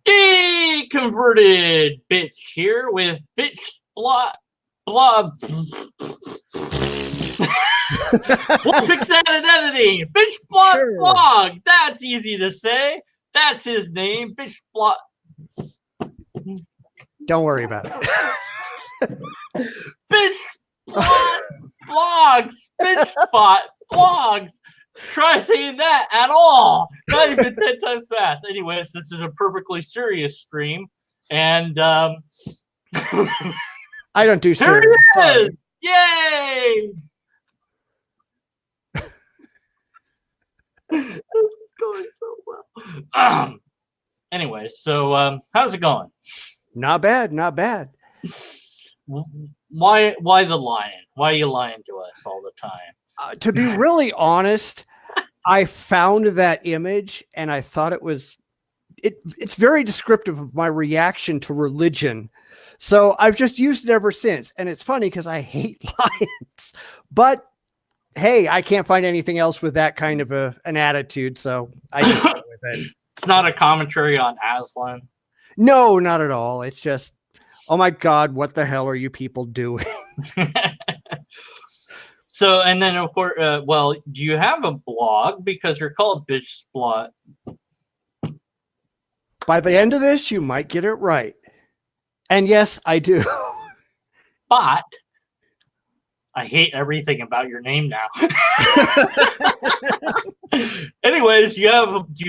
Deconverted Bitch here with BitchspotBlog. We'll fix that in editing. BitchspotBlog. Sure. That's easy to say. That's his name. BitchspotBlog. Don't worry about it. BitchspotBlogs. BitchspotBlogs. Try saying that at all. Not even 10 times fast. Anyways, this is a perfectly serious stream. And I don't do serious. Here it is! Yay! This is going so well. Anyway, so how's it going? Not bad, not bad. Why the lying? Why are you lying to us all the time? To be really honest, I found that image and I thought it's very descriptive of my reaction to religion. So I've just used it ever since. And it's funny because I hate lions, but hey, I can't find anything else with that kind of an attitude. So I just went with it. It's not a commentary on Aslan. No, not at all. It's just, oh my God, what the hell are you people doing? So, and then of course, well, do you have a blog? Because you're called BitchSplot. By the end of this, you might get it right. And yes, I do. But I hate everything about your name now. Anyways, do you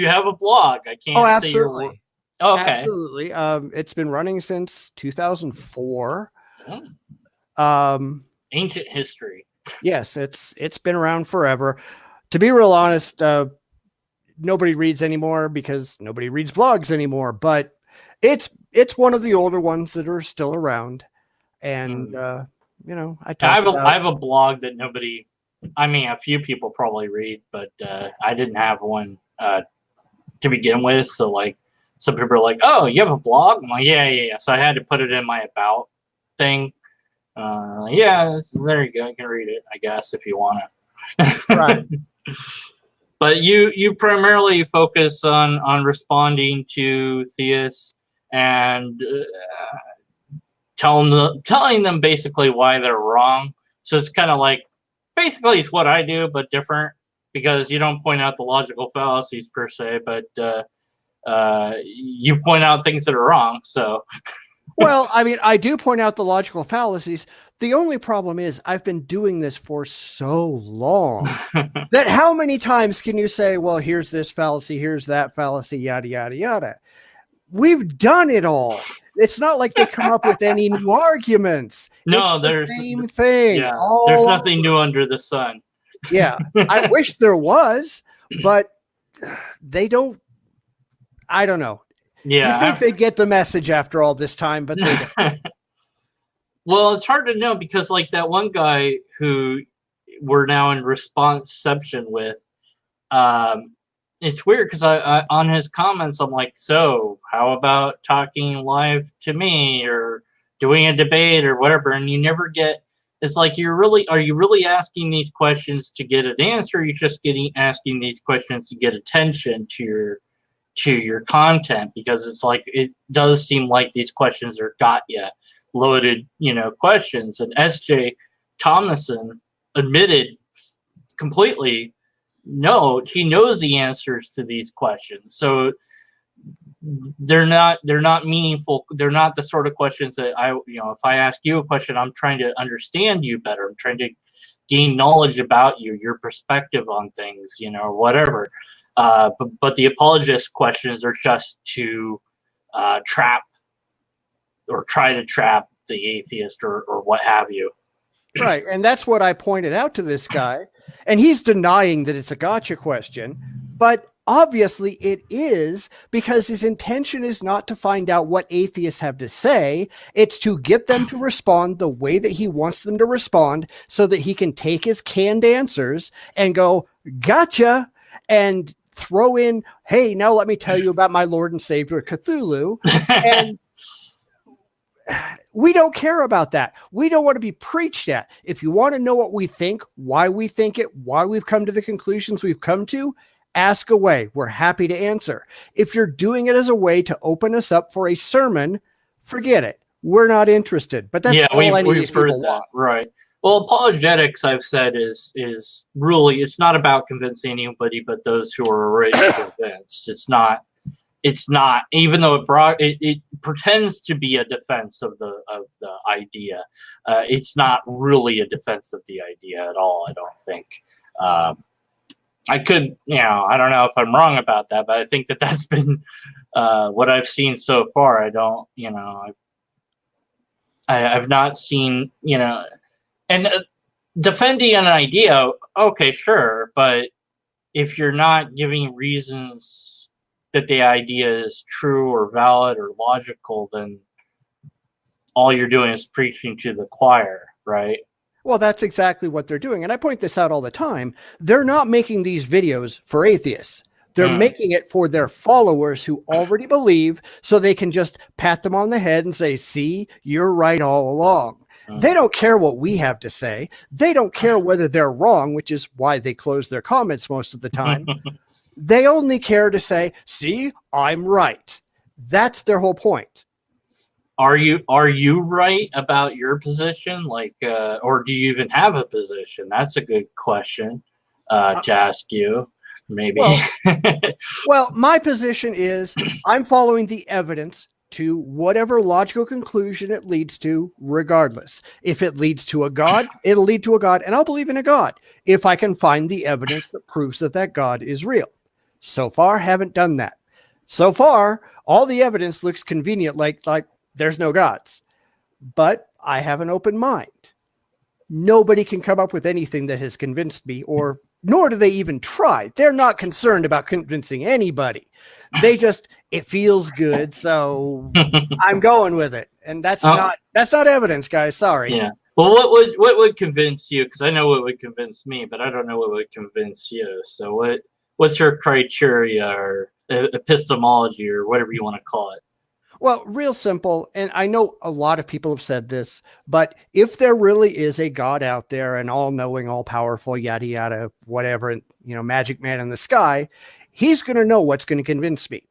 have a blog? I can't. Oh, absolutely. Oh, okay. Absolutely. It's been running since 2004. Ancient history. Yes, it's been around forever. To be real honest, nobody reads anymore because nobody reads blogs anymore. But it's one of the older ones that are still around. And you know, I have a blog that nobody. I mean, a few people probably read, but I didn't have one to begin with. So like, some people are like, "Oh, you have a blog?" I'm like, "Yeah." So I had to put it in my about thing. Yeah, there you go. You can read it, I guess, if you want to. Right. But you primarily focus on responding to theists and telling them basically why they're wrong. So it's kind of like basically it's what I do, but different because you don't point out the logical fallacies per se, but you point out things that are wrong. So. Well, I mean, I do point out the logical fallacies. The only problem is I've been doing this for so long that how many times can you say, well, here's this fallacy, here's that fallacy, yada, yada, yada. We've done it all. It's not like they come up with any new arguments. No, there's the same thing. Yeah, there's nothing new under the sun. Yeah, I wish there was, but they don't. I don't know. Yeah, you think they'd get the message after all this time, but they don't. Well, it's hard to know because like that one guy who we're now in responseception with, it's weird because I on his comments, I'm like, so how about talking live to me or doing a debate or whatever? And you never get, it's like, are you really asking these questions to get an answer? Or you're just asking these questions to get attention to your content, because it's like, it does seem like these questions are got you loaded, questions. And SJ Thomason admitted completely, no, she knows the answers to these questions. So they're not meaningful. They're not the sort of questions that if I ask you a question, I'm trying to understand you better. I'm trying to gain knowledge about you, your perspective on things, or whatever. But the apologist questions are just to trap or try to trap the atheist or what have you. Right. And that's what I pointed out to this guy. And he's denying that it's a gotcha question. But obviously it is, because his intention is not to find out what atheists have to say. It's to get them to respond the way that he wants them to respond so that he can take his canned answers and go, gotcha, and throw in, hey, now let me tell you about my Lord and Savior Cthulhu. And we don't care about that. We don't want to be preached at. If you want to know what we think, why we think it, why we've come to the conclusions we've come to, Ask away. We're happy to answer. If you're doing it as a way to open us up for a sermon, forget it. We're not interested. But that's Yeah, all any of we've these heard people that, want. right? Well, apologetics, I've said, is really, it's not about convincing anybody but those who are already convinced. It's not, even though it pretends to be a defense of the idea. It's not really a defense of the idea at all. I don't think. I could, I don't know if I'm wrong about that, but I think that that's been what I've seen so far. I don't, I've not seen, and defending an idea, okay, sure, but if you're not giving reasons that the idea is true or valid or logical, then all you're doing is preaching to the choir, right? Well, that's exactly what they're doing. And I point this out all the time. They're not making these videos for atheists. They're making it for their followers who already believe, so they can just pat them on the head and say, see, you're right all along. They don't care what we have to say. They don't care whether they're wrong, which is why they close their comments most of the time. They only care to say, see, I'm right. That's their whole point. Are you right about your position? Like, or do you even have a position? That's a good question to ask you. Maybe. Well, my position is I'm following the evidence to whatever logical conclusion it leads to, regardless. If it leads to a God, it'll lead to a God, and I'll believe in a God if I can find the evidence that proves that that God is real. So far, haven't done that. So far, all the evidence looks convenient, like there's no gods. But I have an open mind. Nobody can come up with anything that has convinced me, or nor do they even try. They're not concerned about convincing anybody. They just, it feels good, so I'm going with it. And that's not evidence, guys. Sorry. Yeah. Well, what would convince you? Because I know what would convince me, but I don't know what would convince you. So what's your criteria or epistemology or whatever you want to call it? Well, real simple. And I know a lot of people have said this, but if there really is a God out there, an all-knowing, all-powerful, yada, yada, whatever, magic man in the sky, he's going to know what's going to convince me.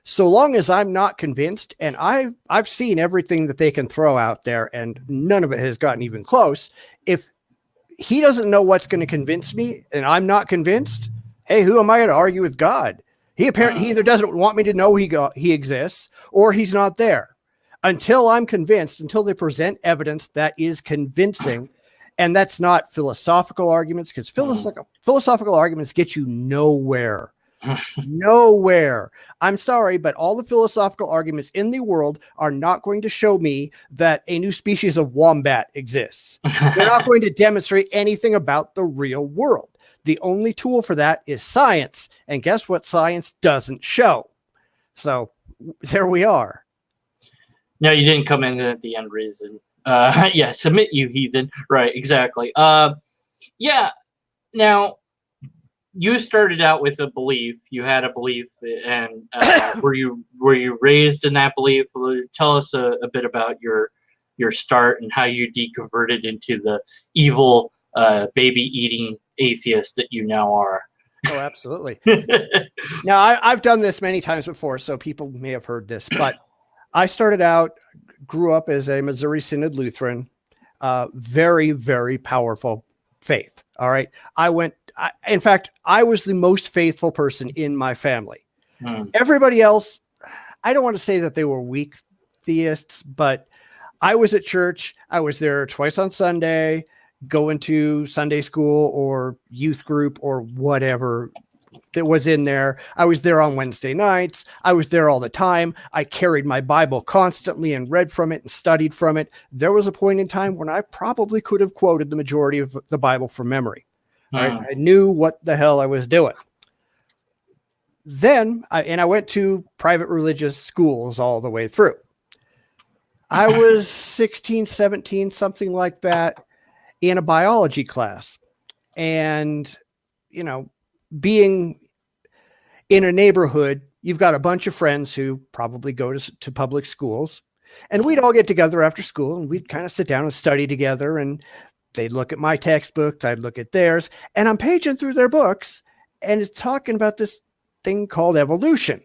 So long as I'm not convinced, and I've seen everything that they can throw out there, and none of it has gotten even close. If he doesn't know what's going to convince me, and I'm not convinced, hey, who am I going to argue with God? He either doesn't want me to know he exists, or he's not there. Until I'm convinced, until they present evidence that is convincing, and that's not philosophical arguments, because philosophical arguments get you nowhere. Nowhere. I'm sorry, but all the philosophical arguments in the world are not going to show me that a new species of wombat exists. They're not going to demonstrate anything about the real world. The only tool for that is science. And guess what science doesn't show? So there we are. No, you didn't come in at the end reason. Yeah, submit you heathen. Right, exactly. Yeah. Now, you started out with a belief. You had a belief, and were you raised in that belief? Tell us a bit about your start and how you deconverted into the evil baby eating atheist that you now are. Oh, absolutely. Now, I've done this many times before, so people may have heard this, but I started out, grew up as a Missouri Synod Lutheran, very, very powerful faith. All right. In fact, I was the most faithful person in my family. Everybody else, I don't want to say that they were weak theists, but I was at church. I was there twice on Sunday, going to Sunday school or youth group or whatever that was in there. I was there on Wednesday nights. I was there all the time. I carried my Bible constantly and read from it and studied from it. There was a point in time when I probably could have quoted the majority of the Bible from memory. Right? I knew what the hell I was doing. Then I went to private religious schools all the way through. I was 16, 17, something like that, in a biology class. And, being in a neighborhood, you've got a bunch of friends who probably go to public schools, and we'd all get together after school and we'd kind of sit down and study together, and they'd look at my textbooks, I'd look at theirs, and I'm paging through their books, and it's talking about this thing called evolution.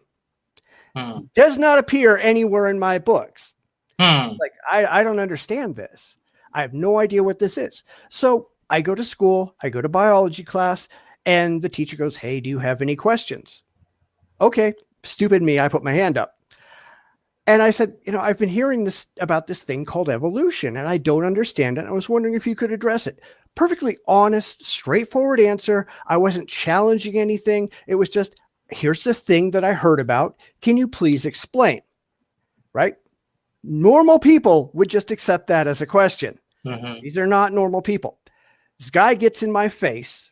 Hmm. Does not appear anywhere in my books. Hmm. Like, I don't understand this. I have no idea what this is. So I go to school, I go to biology class, and the teacher goes, "Hey, do you have any questions?" Okay, stupid me, I put my hand up. And I said, I've been hearing this about this thing called evolution, and I don't understand it. I was wondering if you could address it. Perfectly honest, straightforward answer. I wasn't challenging anything. It was just, here's the thing that I heard about. Can you please explain? Right? Normal people would just accept that as a question. Mm-hmm. These are not normal people. This guy gets in my face.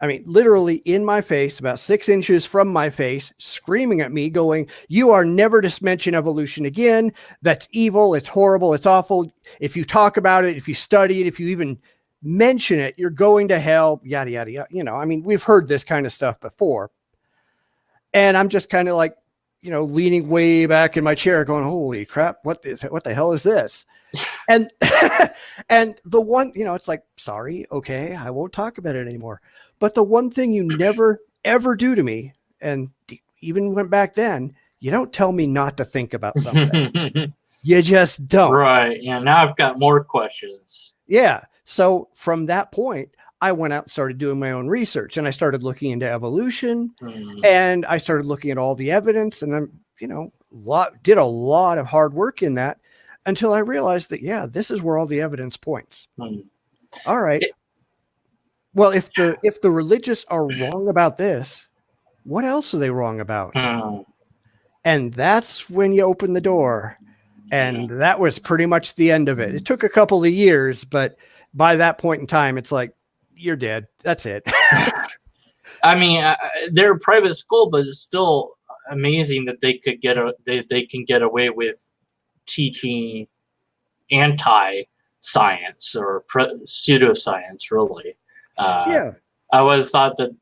I mean, literally in my face, about 6 inches from my face, screaming at me, going, "You are never to mention evolution again. That's evil. It's horrible. It's awful. If you talk about it, if you study it, if you even mention it, you're going to hell," yada, yada, yada. I mean, we've heard this kind of stuff before. And I'm just kind of like, leaning way back in my chair going, "Holy crap, what the hell is this?" And and the one, it's like, "Sorry, okay, I won't talk about it anymore." But the one thing you never ever do to me, and even went back then, you don't tell me not to think about something. You just don't. Right. Yeah. Now I've got more questions. Yeah. So from that point, I went out and started doing my own research, and I started looking into evolution, and I started looking at all the evidence, and I'm, did a lot of hard work in that until I realized that, yeah, this is where all the evidence points. All right. Well, if the religious are wrong about this, what else are they wrong about? And that's when you open the door. And that was pretty much the end of it. It took a couple of years, but by that point in time, it's like, you're dead. That's it. I mean, they're a private school, but it's still amazing that they could they can get away with teaching anti-science or pseudoscience, really. Yeah. I would have thought that,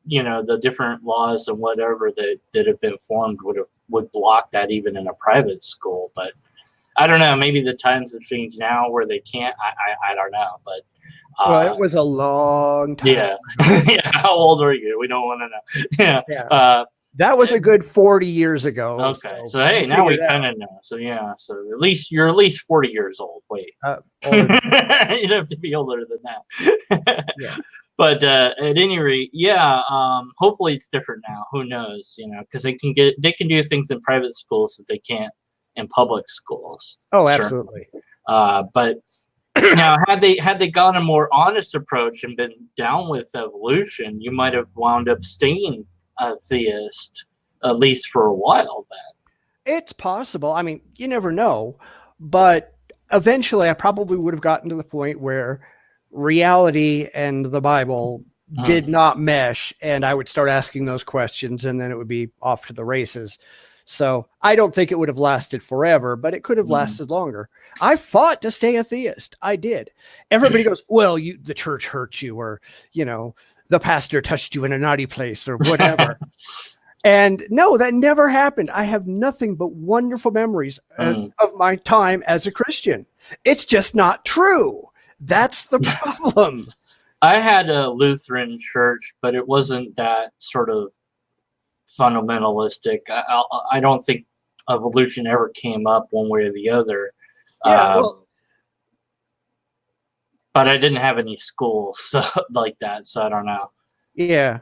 the different laws and whatever that have been formed would block that even in a private school. But I don't know. Maybe the times have changed now where they can't. I don't know. But well, it was a long time. Yeah. Yeah. How old are you? We don't want to know. Yeah. Yeah. That was a good 40 years ago. Okay. So hey, now we kind of know. So yeah. So you're at least 40 years old. Wait. You'd have to be older than that. Yeah. But at any rate, yeah. Hopefully it's different now. Who knows? Because they can do things in private schools that they can't in public schools. Oh, absolutely. But now, had they gone a more honest approach and been down with evolution, you might have wound up staying a theist, at least for a while then. It's possible. I mean, you never know. But eventually I probably would have gotten to the point where reality and the Bible did not mesh, and I would start asking those questions, and then it would be off to the races. So I don't think it would have lasted forever, but it could have lasted longer. I fought to stay a theist. I did. Everybody goes, "Well, the church hurt you," or, "the pastor touched you in a naughty place," or whatever. And no, that never happened. I have nothing but wonderful memories of my time as a Christian. It's just not true. That's the problem. I had a Lutheran church, but it wasn't that sort of fundamentalistic. I don't think evolution ever came up one way or the other. Yeah, but I didn't have any schools like that, so I don't know. Yeah.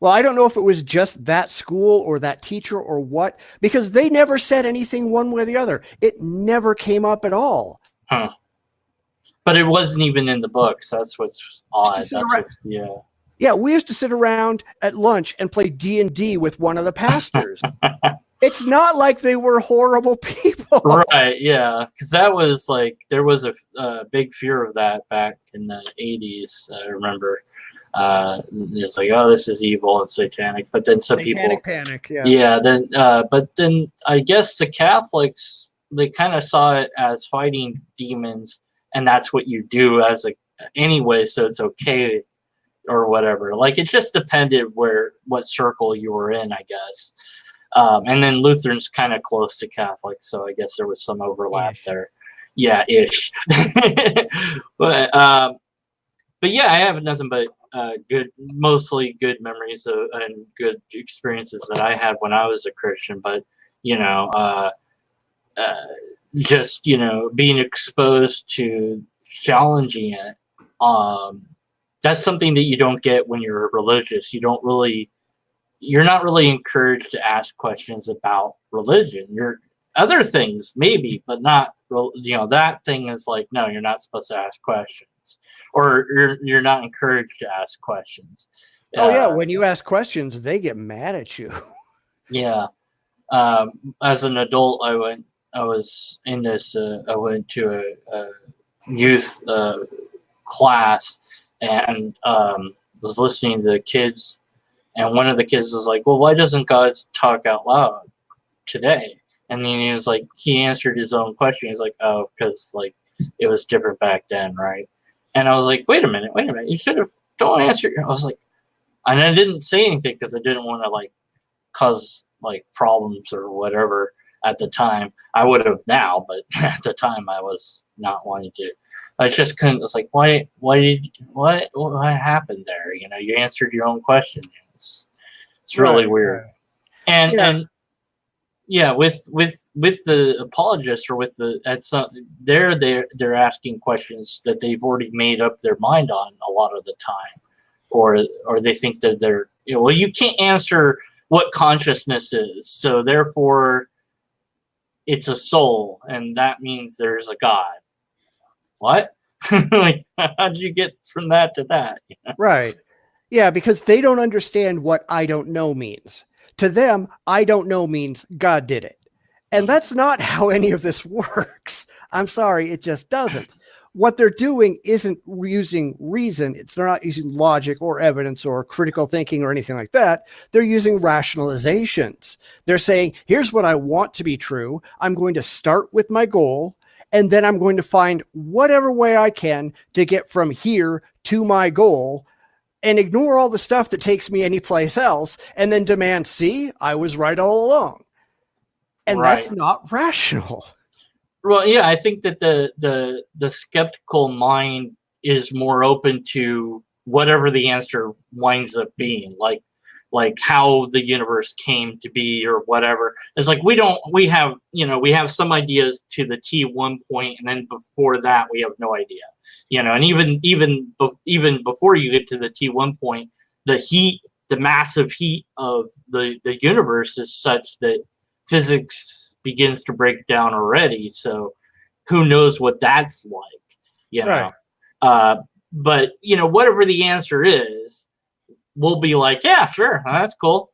Well, I don't know if it was just that school or that teacher or what, because they never said anything one way or the other. It never came up at all. Huh. But it wasn't even in the books. That's what's odd. Yeah. Yeah, we used to sit around at lunch and play D&D with one of the pastors. It's not like they were horrible people. Right, yeah. Because that was like, there was a big fear of that back in the 80s, I remember. It's like, oh, this is evil and satanic. But then Satanic panic, yeah. Yeah, then, but then I guess the Catholics, they kind of saw it as fighting demons, and that's what you do anyway, so it's okay. Or whatever. Like, it just depended what circle you were in, I guess. And then Lutheran's kind of close to Catholic, so I guess there was some overlap there. Yeah, ish. But yeah, I have nothing but mostly good memories and good experiences that I had when I was a Christian. But you know, just being exposed to challenging it, that's something that you don't get when you're religious. You're not really encouraged to ask questions about religion. You're other things maybe, but not that thing is like, no, you're not supposed to ask questions, or you're not encouraged to ask questions. Oh yeah, when you ask questions, they get mad at you. Yeah. As an adult, I went to a youth class, and was listening to the kids, and one of the kids was like, well, why doesn't God talk out loud today? And then he was like, he answered his own question. He's like, oh, because like it was different back then, right? And I was like, wait a minute, you should have don't answer. I was like, and I didn't say anything because I didn't want to like cause like problems or whatever at the time. I would have now, but at the time I was not wanting to. I just couldn't. It's like, what happened there? You answered your own question. It's really weird. Right. And yeah, with the apologists, or with they're asking questions that they've already made up their mind on a lot of the time, or they think that they're well, you can't answer what consciousness is, so therefore it's a soul, and that means there's a God. What? Like, how'd you get from that to that? Right. Yeah, because they don't understand what I don't know means. To them, I don't know means God did it. And that's not how any of this works. I'm sorry, it just doesn't. What they're doing isn't using reason. They're not using logic or evidence or critical thinking or anything like that. They're using rationalizations. They're saying, here's what I want to be true. I'm going to start with my goal, and then I'm going to find whatever way I can to get from here to my goal, and ignore all the stuff that takes me anyplace else, and then demand, see, I was right all along. And that's not rational. Well, yeah, I think that the skeptical mind is more open to whatever the answer winds up being, like how the universe came to be or whatever. It's like we have some ideas to the T1 point, and then before that we have no idea. And even before you get to the T1 point, the massive heat of the universe is such that physics begins to break down already. So who knows what that's like, Right. But whatever the answer is, we'll be like, yeah, sure, that's cool.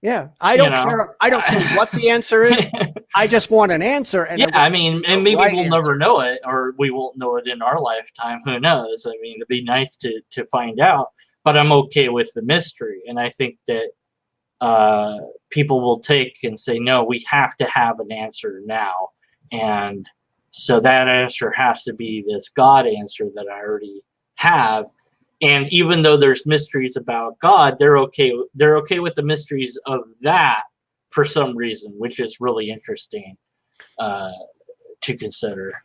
Yeah, I don't care. I don't care what the answer is. I just want an answer. And yeah, and maybe we'll never know it, or we won't know it in our lifetime. Who knows? I mean, it'd be nice to find out. But I'm okay with the mystery, and I think that people will take and say, no, we have to have an answer now, and so that answer has to be this God answer that I already have. And even though there's mysteries about God, they're okay with the mysteries of that for some reason, which is really interesting to consider.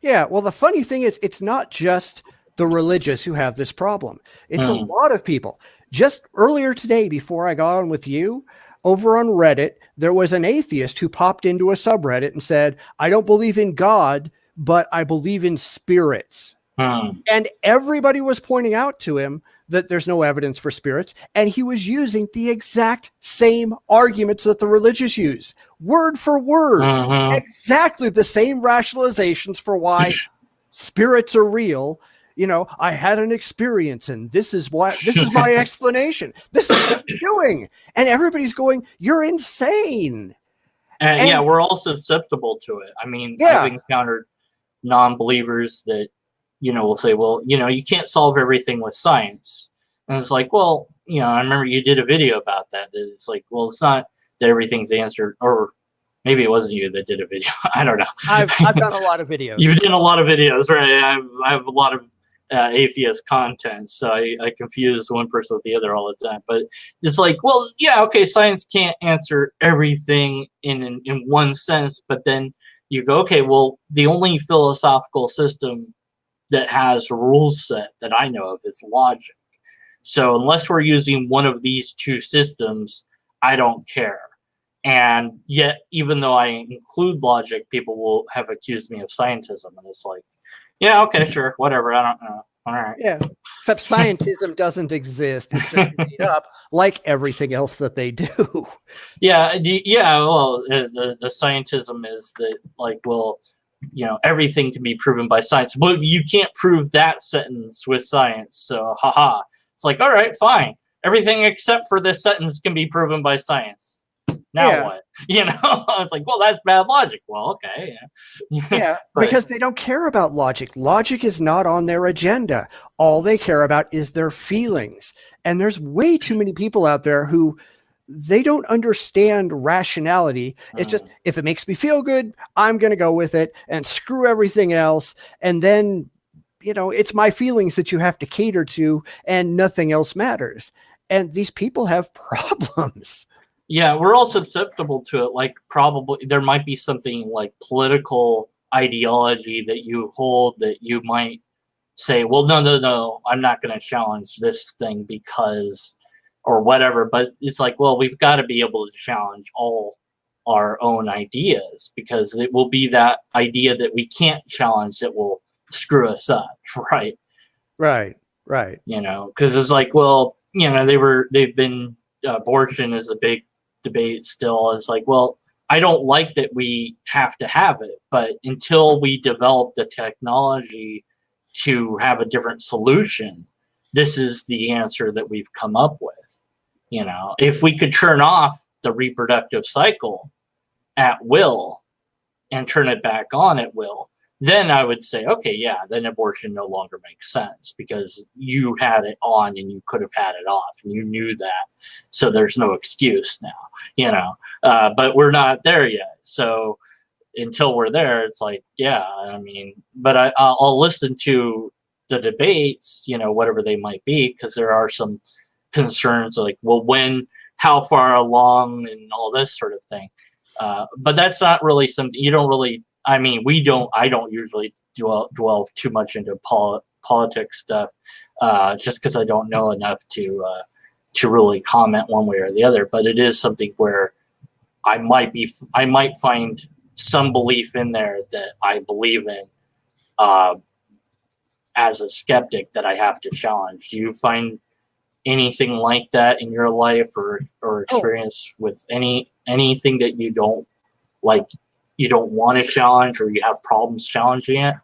Yeah, well, the funny thing is, it's not just the religious who have this problem. It's a lot of people. Just earlier today, before I got on with you, over on Reddit, there was an atheist who popped into a subreddit and said, I don't believe in God, but I believe in spirits. And everybody was pointing out to him that there's no evidence for spirits. And he was using the exact same arguments that the religious use, word for word, exactly the same rationalizations for why spirits are real. I had an experience, and this is my explanation. This is what you're doing. And everybody's going, you're insane. And yeah, we're all susceptible to it. I mean, I've encountered non-believers that, will say, well, you can't solve everything with science. And it's like, well, I remember you did a video about that. It's like, well, it's not that everything's answered, or maybe it wasn't you that did a video. I don't know. I've done a lot of videos. You've done a lot of videos, right? I have a lot of atheist content, so I confuse one person with the other all the time. But it's like, well, yeah, okay, science can't answer everything in one sense, but then you go, okay, well, the only philosophical system that has rules set that I know of is logic. So unless we're using one of these two systems, I don't care. And yet, even though I include logic, people will have accused me of scientism. And it's like, yeah, okay, sure, whatever. I don't know. All right. Yeah. Except scientism doesn't exist. It's just made up, like everything else that they do. Yeah, yeah. Well, the scientism is that, like, well, you know, everything can be proven by science, but you can't prove that sentence with science. So, haha. It's like, all right, fine. Everything except for this sentence can be proven by science. Now Yeah. what? You know, it's like, well, that's bad logic. Well, okay. Yeah. Yeah, But, because they don't care about logic. Logic is not on their agenda. All they care about is their feelings. And there's way too many people out there who they don't understand rationality. It's just, if it makes me feel good, I'm going to go with it and screw everything else. And then, you know, it's my feelings that you have to cater to and nothing else matters. And these people have problems. yeah, we're all susceptible to it. Like, probably there might be something like political ideology that you hold that you might say, well, no, I'm not going to challenge this thing because, or whatever. But it's like, well, we've got to be able to challenge all our own ideas, because it will be that idea that we can't challenge that will screw us up, right? Right, right. You know, because it's like, well, you know, they've been, abortion is a big debate still. It's like, well, I don't like that we have to have it, but until we develop the technology to have a different solution, this is the answer that we've come up with. You know, if we could turn off the reproductive cycle at will and turn it back on at will, then I would say, okay, yeah, then abortion no longer makes sense, because you had it on and you could have had it off and you knew that. So there's no excuse now, you know, but we're not there yet. So until we're there, it's like, yeah, I mean, but I'll listen to the debates, you know, whatever they might be, because there are some concerns like, well, when, how far along, and all this sort of thing. But that's not really something you don't really. I mean, I don't usually dwell too much into politics stuff, just because I don't know enough to really comment one way or the other. But it is something where I might find some belief in there that I believe in, as a skeptic, that I have to challenge. Do you find anything like that in your life, or experience with anything that you don't like, you don't want to challenge, or you have problems challenging it?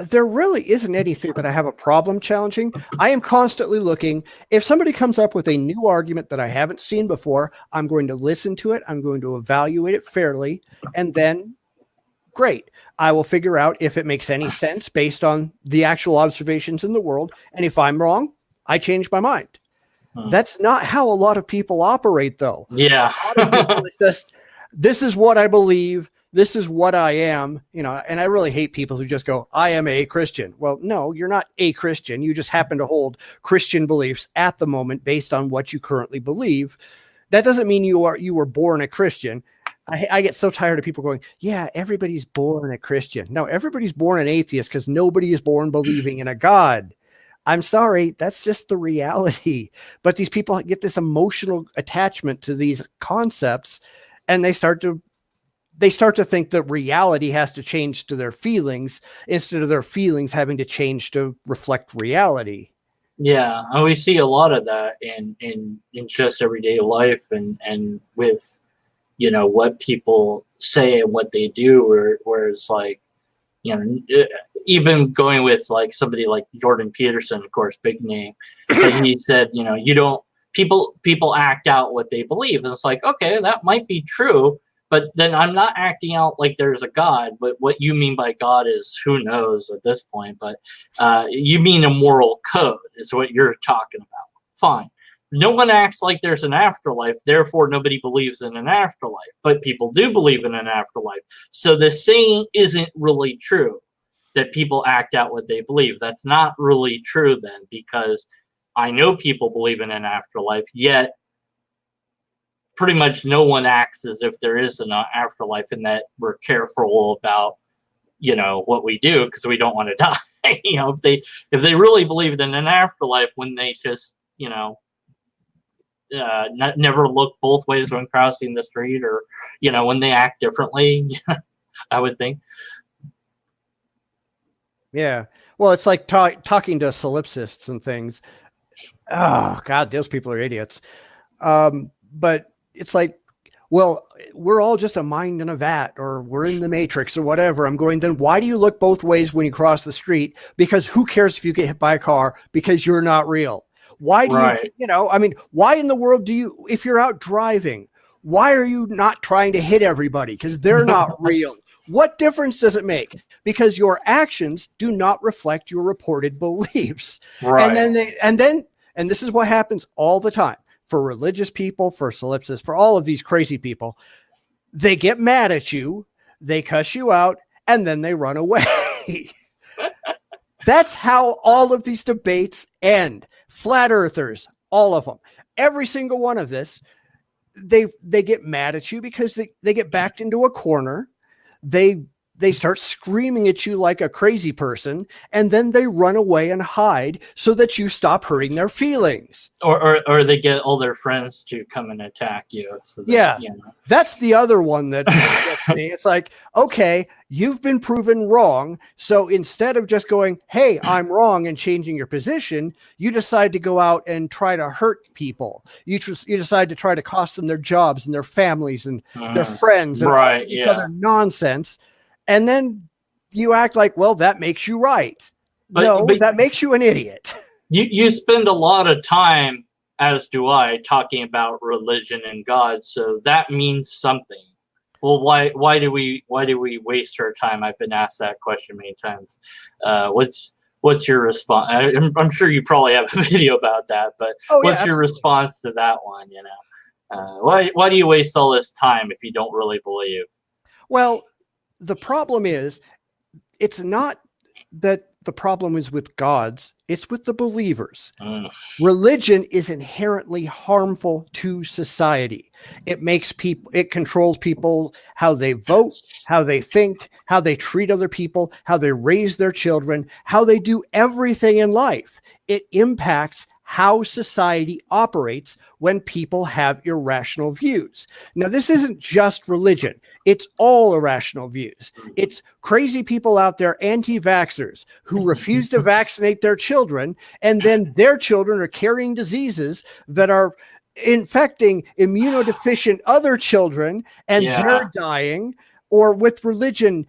There really isn't anything that I have a problem challenging. I am constantly looking. If somebody comes up with a new argument that I haven't seen before, I'm going to listen to it. I'm going to evaluate it fairly. And then, great, I will figure out if it makes any sense based on the actual observations in the world. And if I'm wrong, I change my mind. That's not how a lot of people operate, though. Yeah. A lot of people, it's just, this is what I believe. This is what I am, you know, and I really hate people who just go, I am a Christian. Well, no, you're not a Christian. You just happen to hold Christian beliefs at the moment based on what you currently believe. That doesn't mean you were born a Christian. I get so tired of people going, yeah, everybody's born a Christian. No, everybody's born an atheist, because nobody is born believing in a God. I'm sorry, that's just the reality. But these people get this emotional attachment to these concepts, and they start to think that reality has to change to their feelings instead of their feelings having to change to reflect reality. Yeah, and we see a lot of that in just everyday life, and with, you know, what people say and what they do, where it's like, you know, even going with like somebody like Jordan Peterson, of course, big name, but he said, you know, you don't, people act out what they believe, and it's like, okay, that might be true, but then I'm not acting out like there's a God. But what you mean by God is, who knows at this point, but you mean a moral code is what you're talking about. Fine. No one acts like there's an afterlife, therefore nobody believes in an afterlife, but people do believe in an afterlife. So the saying isn't really true, that people act out what they believe. That's not really true then, because I know people believe in an afterlife, yet pretty much no one acts as if there is an afterlife, and that we're careful about, you know, what we do, because we don't want to die. You know, if they really believed in an afterlife, when they just, you know, never look both ways when crossing the street, or, you know, when they act differently, I would think. Yeah. Well, it's like talking to solipsists and things. Oh God, those people are idiots. But it's like, well, we're all just a mind in a vat, or we're in the matrix, or whatever. I'm going, then why do you look both ways when you cross the street? Because who cares if you get hit by a car, because you're not real. Why do Right. you know, I mean, why in the world do you, if you're out driving, why are you not trying to hit everybody? Because they're not real. What difference does it make? Because your actions do not reflect your reported beliefs. Right. And this is what happens all the time for religious people, for solipsists, for all of these crazy people. They get mad at you, they cuss you out, and then they run away. That's how all of these debates end. Flat earthers, all of them, every single one of this, they get mad at you because they get backed into a corner. They start screaming at you like a crazy person, and then they run away and hide so that you stop hurting their feelings. Or they get all their friends to come and attack you. So that, Yeah, you know. that's the other one that gets me. It's like, okay, you've been proven wrong. So instead of just going, hey, I'm wrong, and changing your position, you decide to go out and try to hurt people. You decide to try to cost them their jobs and their families and their friends and all this other nonsense. And then you act like, well, that makes you right. But that makes you an idiot. You spend a lot of time, as do I, talking about religion and God, so that means something. Well, why do we waste our time? I've been asked that question many times. What's your response? I'm sure you probably have a video about that, but what's your response to that one? You know, why do you waste all this time if you don't really believe? Well, the problem is, it's not that the problem is with gods, it's with the believers. Religion is inherently harmful to society. It controls people, how they vote, how they think, how they treat other people, how they raise their children, how they do everything in life. It impacts how society operates when people have irrational views. Now, this isn't just religion. It's all irrational views. It's crazy people out there, anti-vaxxers, who refuse to vaccinate their children, and then their children are carrying diseases that are infecting immunodeficient other children, and they're dying. Or with religion,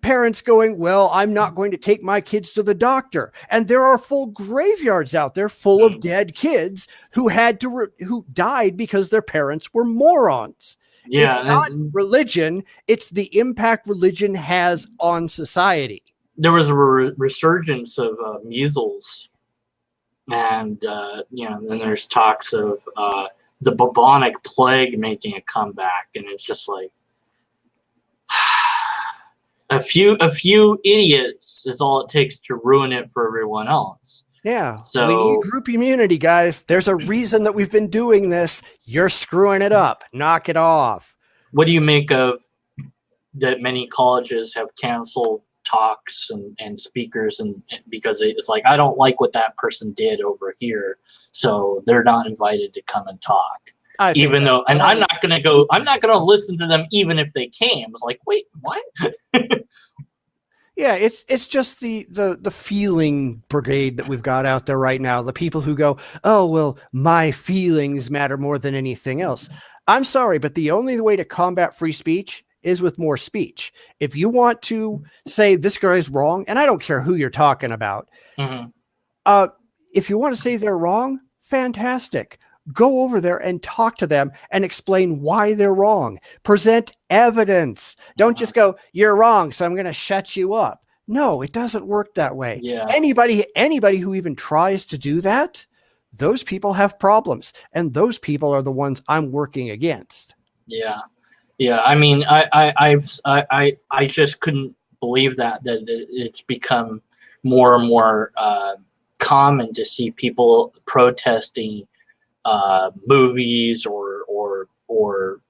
parents going, well, I'm not going to take my kids to the doctor. And there are full graveyards out there full of dead kids who who died because their parents were morons. Yeah, it's not religion. It's the impact religion has on society. There was a resurgence of measles. And, you know, then there's talks of the bubonic plague making a comeback. And it's just like, a few idiots is all it takes to ruin it for everyone else. Yeah, so we need group immunity, guys. There's a reason that we've been doing this. You're screwing it up. Knock it off. What do you make of that many colleges have canceled talks and speakers, and because it's like, I don't like what that person did over here, so they're not invited to come and talk. Even though, and I'm not going to listen to them even if they came. It's like, wait, what? Yeah, it's just the feeling brigade that we've got out there right now. The people who go, oh, well, my feelings matter more than anything else. I'm sorry, but the only way to combat free speech is with more speech. If you want to say this guy's wrong, and I don't care who you're talking about, if you want to say they're wrong, fantastic. Go over there and talk to them and explain why they're wrong. Present evidence. Don't just go, you're wrong, so I'm going to shut you up. No, it doesn't work that way. Yeah. Anybody who even tries to do that, those people have problems, and those people are the ones I'm working against. Yeah. Yeah. I mean, I just couldn't believe that it's become more and more common to see people protesting movies or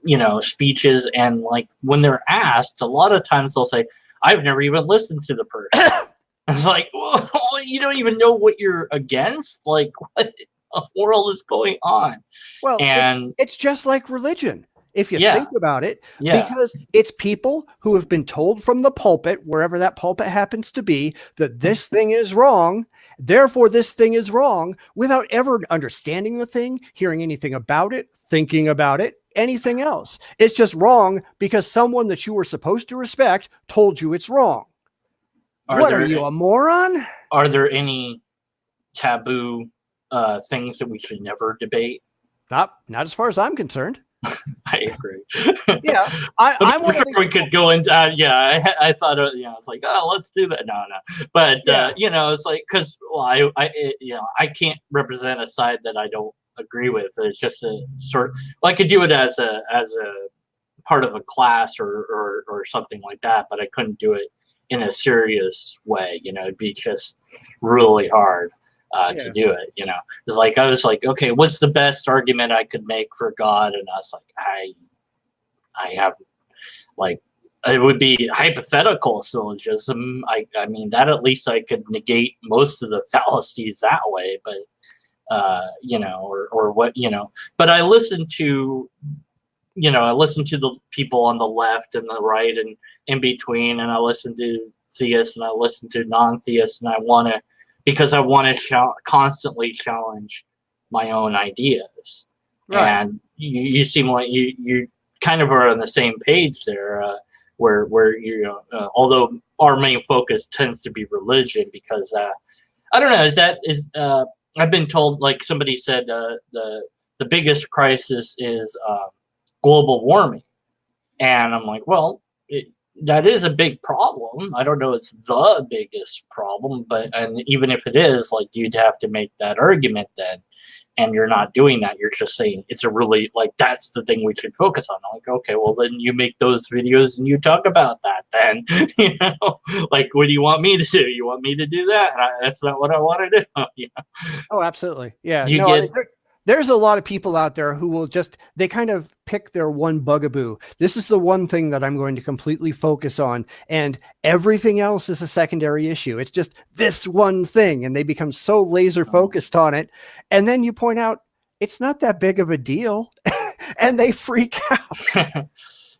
you know, speeches, and like when they're asked, a lot of times they'll say, I've never even listened to the person. It's like, well, you don't even know what you're against. Like, what in the world is going on? Well, And it's just like religion, if you yeah, think about it, yeah. because it's people who have been told from the pulpit, wherever that pulpit happens to be, that this thing is wrong. Therefore, this thing is wrong without ever understanding the thing, hearing anything about it, thinking about it, anything else. It's just wrong because someone that you were supposed to respect told you it's wrong. Are What are there you, a moron? are there any taboo things that we should never debate? Not as far as I'm concerned. I agree. Yeah, But I'm one before of the we could go into, yeah, I thought, it's like, oh, let's do that. No, no. But, yeah. it's like, because, well, I can't represent a side that I don't agree with. It's just a sort of, well, I could do it as a part of a class or something like that, but I couldn't do it in a serious way. It'd be just really hard to Yeah. do it. It's like I was like, okay, what's the best argument I could make for God? And I was like, I have like it would be hypothetical syllogism. I mean that at least I could negate most of the fallacies that way, but or what But I listen to the people on the left and the right and in between, and I listen to theists and I listen to non-theists, and because I want to constantly challenge my own ideas. Right. And you seem like you kind of are on the same page there, where although our main focus tends to be religion, because I don't know, I've been told, like somebody said, the biggest crisis is global warming. And I'm like, well, that is a big problem. I don't know it's the biggest problem, and even if it is, like, you'd have to make that argument then. And you're not doing that. You're just saying it's a really, like, that's the thing we should focus on. I'm like, okay, well, then you make those videos and you talk about that then. Like, what do you want me to do? You want me to do that? That's not what I want to do. Oh, absolutely. Yeah. You No, I get, mean, there's a lot of people out there who will they kind of pick their one bugaboo. This is the one thing that I'm going to completely focus on, and everything else is a secondary issue. It's just this one thing, and they become so laser focused on it. And then you point out it's not that big of a deal, and they freak out.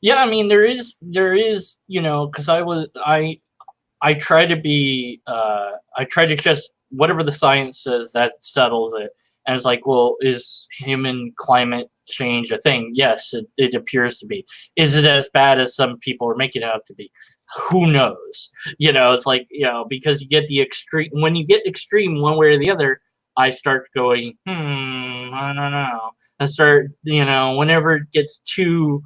yeah, I mean, there is, because I try to be, I try to just, whatever the science says, that settles it. And it's like, well, is human climate change a thing? Yes, it appears to be. Is it as bad as some people are making it out to be? Who knows? It's like, because you get the extreme, when you get extreme one way or the other, I start going, I don't know. I start, whenever it gets too,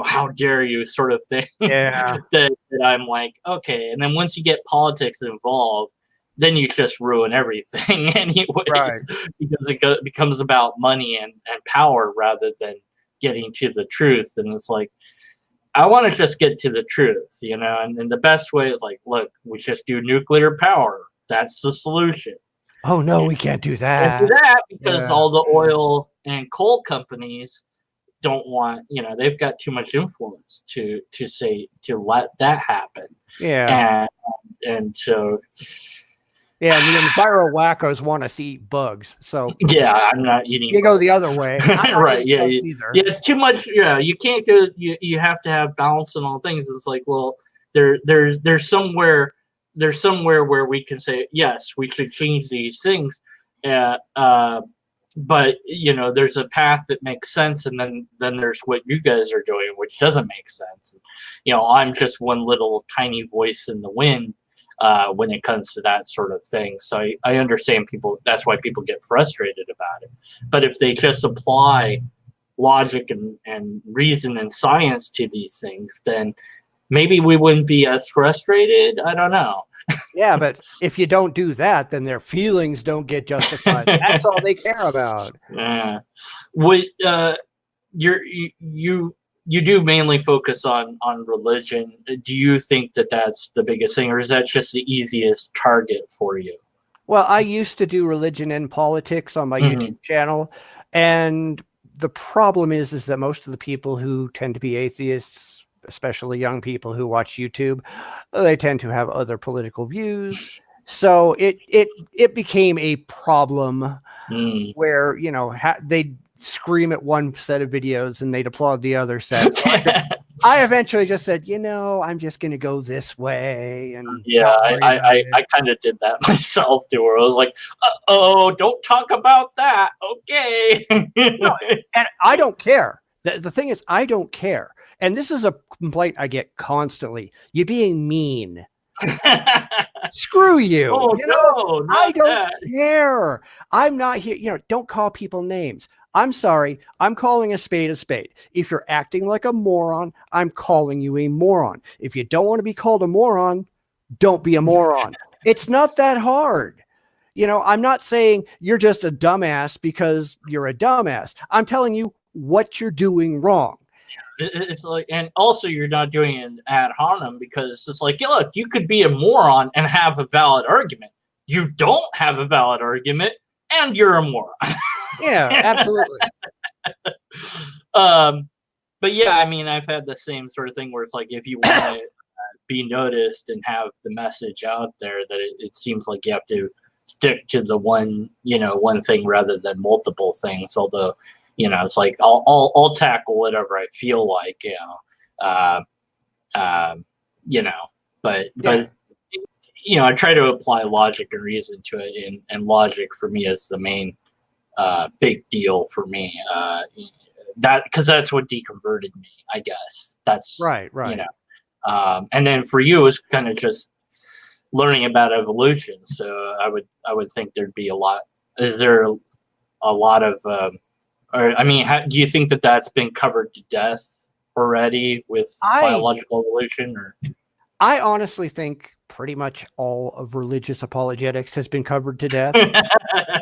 how dare you sort of thing. Yeah. that I'm like, okay. And then once you get politics involved, then you just ruin everything anyways, Right. because it becomes about money and power rather than getting to the truth. And it's like, I want to just get to the truth, and then the best way is like, look, we just do nuclear power. That's the solution. Oh no, we can't do And do that. that because Yeah. all the oil and coal companies don't want, they've got too much influence to let that happen. Yeah. And so, Yeah, and the enviro wackos want us to eat bugs. So yeah, I'm not eating you go bugs. the other way. I'm not Right, eating yeah, bugs either. yeah, it's too much. Yeah, you can't go, you have to have balance and all things. It's like, well, there's somewhere where we can say, yes, we should change these things, but there's a path that makes sense, and then there's what you guys are doing, which doesn't make sense. I'm just one little tiny voice in the wind when it comes to that sort of thing. So I understand people. That's why people get frustrated about it. But if they just apply logic and reason and science to these things, then maybe we wouldn't be as frustrated. I don't know. Yeah, but if you don't do that, then their feelings don't get justified. That's all they care about. Yeah. Would you do mainly focus on religion? Do you think that that's the biggest thing, or is that just the easiest target for you? Well, I used to do religion and politics on my YouTube channel, and the problem is that most of the people who tend to be atheists, especially young people who watch YouTube, they tend to have other political views. So it became a problem Mm. where, you know, they'd scream at one set of videos and they'd applaud the other set. So I eventually just said, you know, I'm just going to go this way and Yeah, not worry about it. I kind of did that myself too, where I was like, oh, don't talk about that. Okay. No, and I don't care. The thing is, I don't care. And this is a complaint I get constantly. You're being mean. Screw you. Oh, You know, no, I not don't that. care. I'm not here. You know, don't call people names. I'm sorry. I'm calling a spade a spade. If you're acting like a moron, I'm calling you a moron. If you don't want to be called a moron, don't be a moron. It's not that hard. You know, I'm not saying you're just a dumbass because you're a dumbass. I'm telling you what you're doing wrong. It's like, and also you're not doing it ad hominem, because it's like, yeah, look, you could be a moron and have a valid argument. You don't have a valid argument, and you're a moron. Yeah, absolutely. But yeah, I mean, I've had the same sort of thing where it's like, if you want to be noticed and have the message out there, that it seems like you have to stick to the one thing rather than multiple things. Although, you know, it's like I'll tackle whatever I feel like, you know, but you know, I try to apply logic and reason to it, and logic for me is the main big deal for me. That because that's what deconverted me, I guess. That's right. You know, and then for you, it's kind of just learning about evolution. So I would think there'd be a lot. Is there a lot of or I mean, do you think that that's been covered to death already with biological evolution? Or I honestly think pretty much all of religious apologetics has been covered to death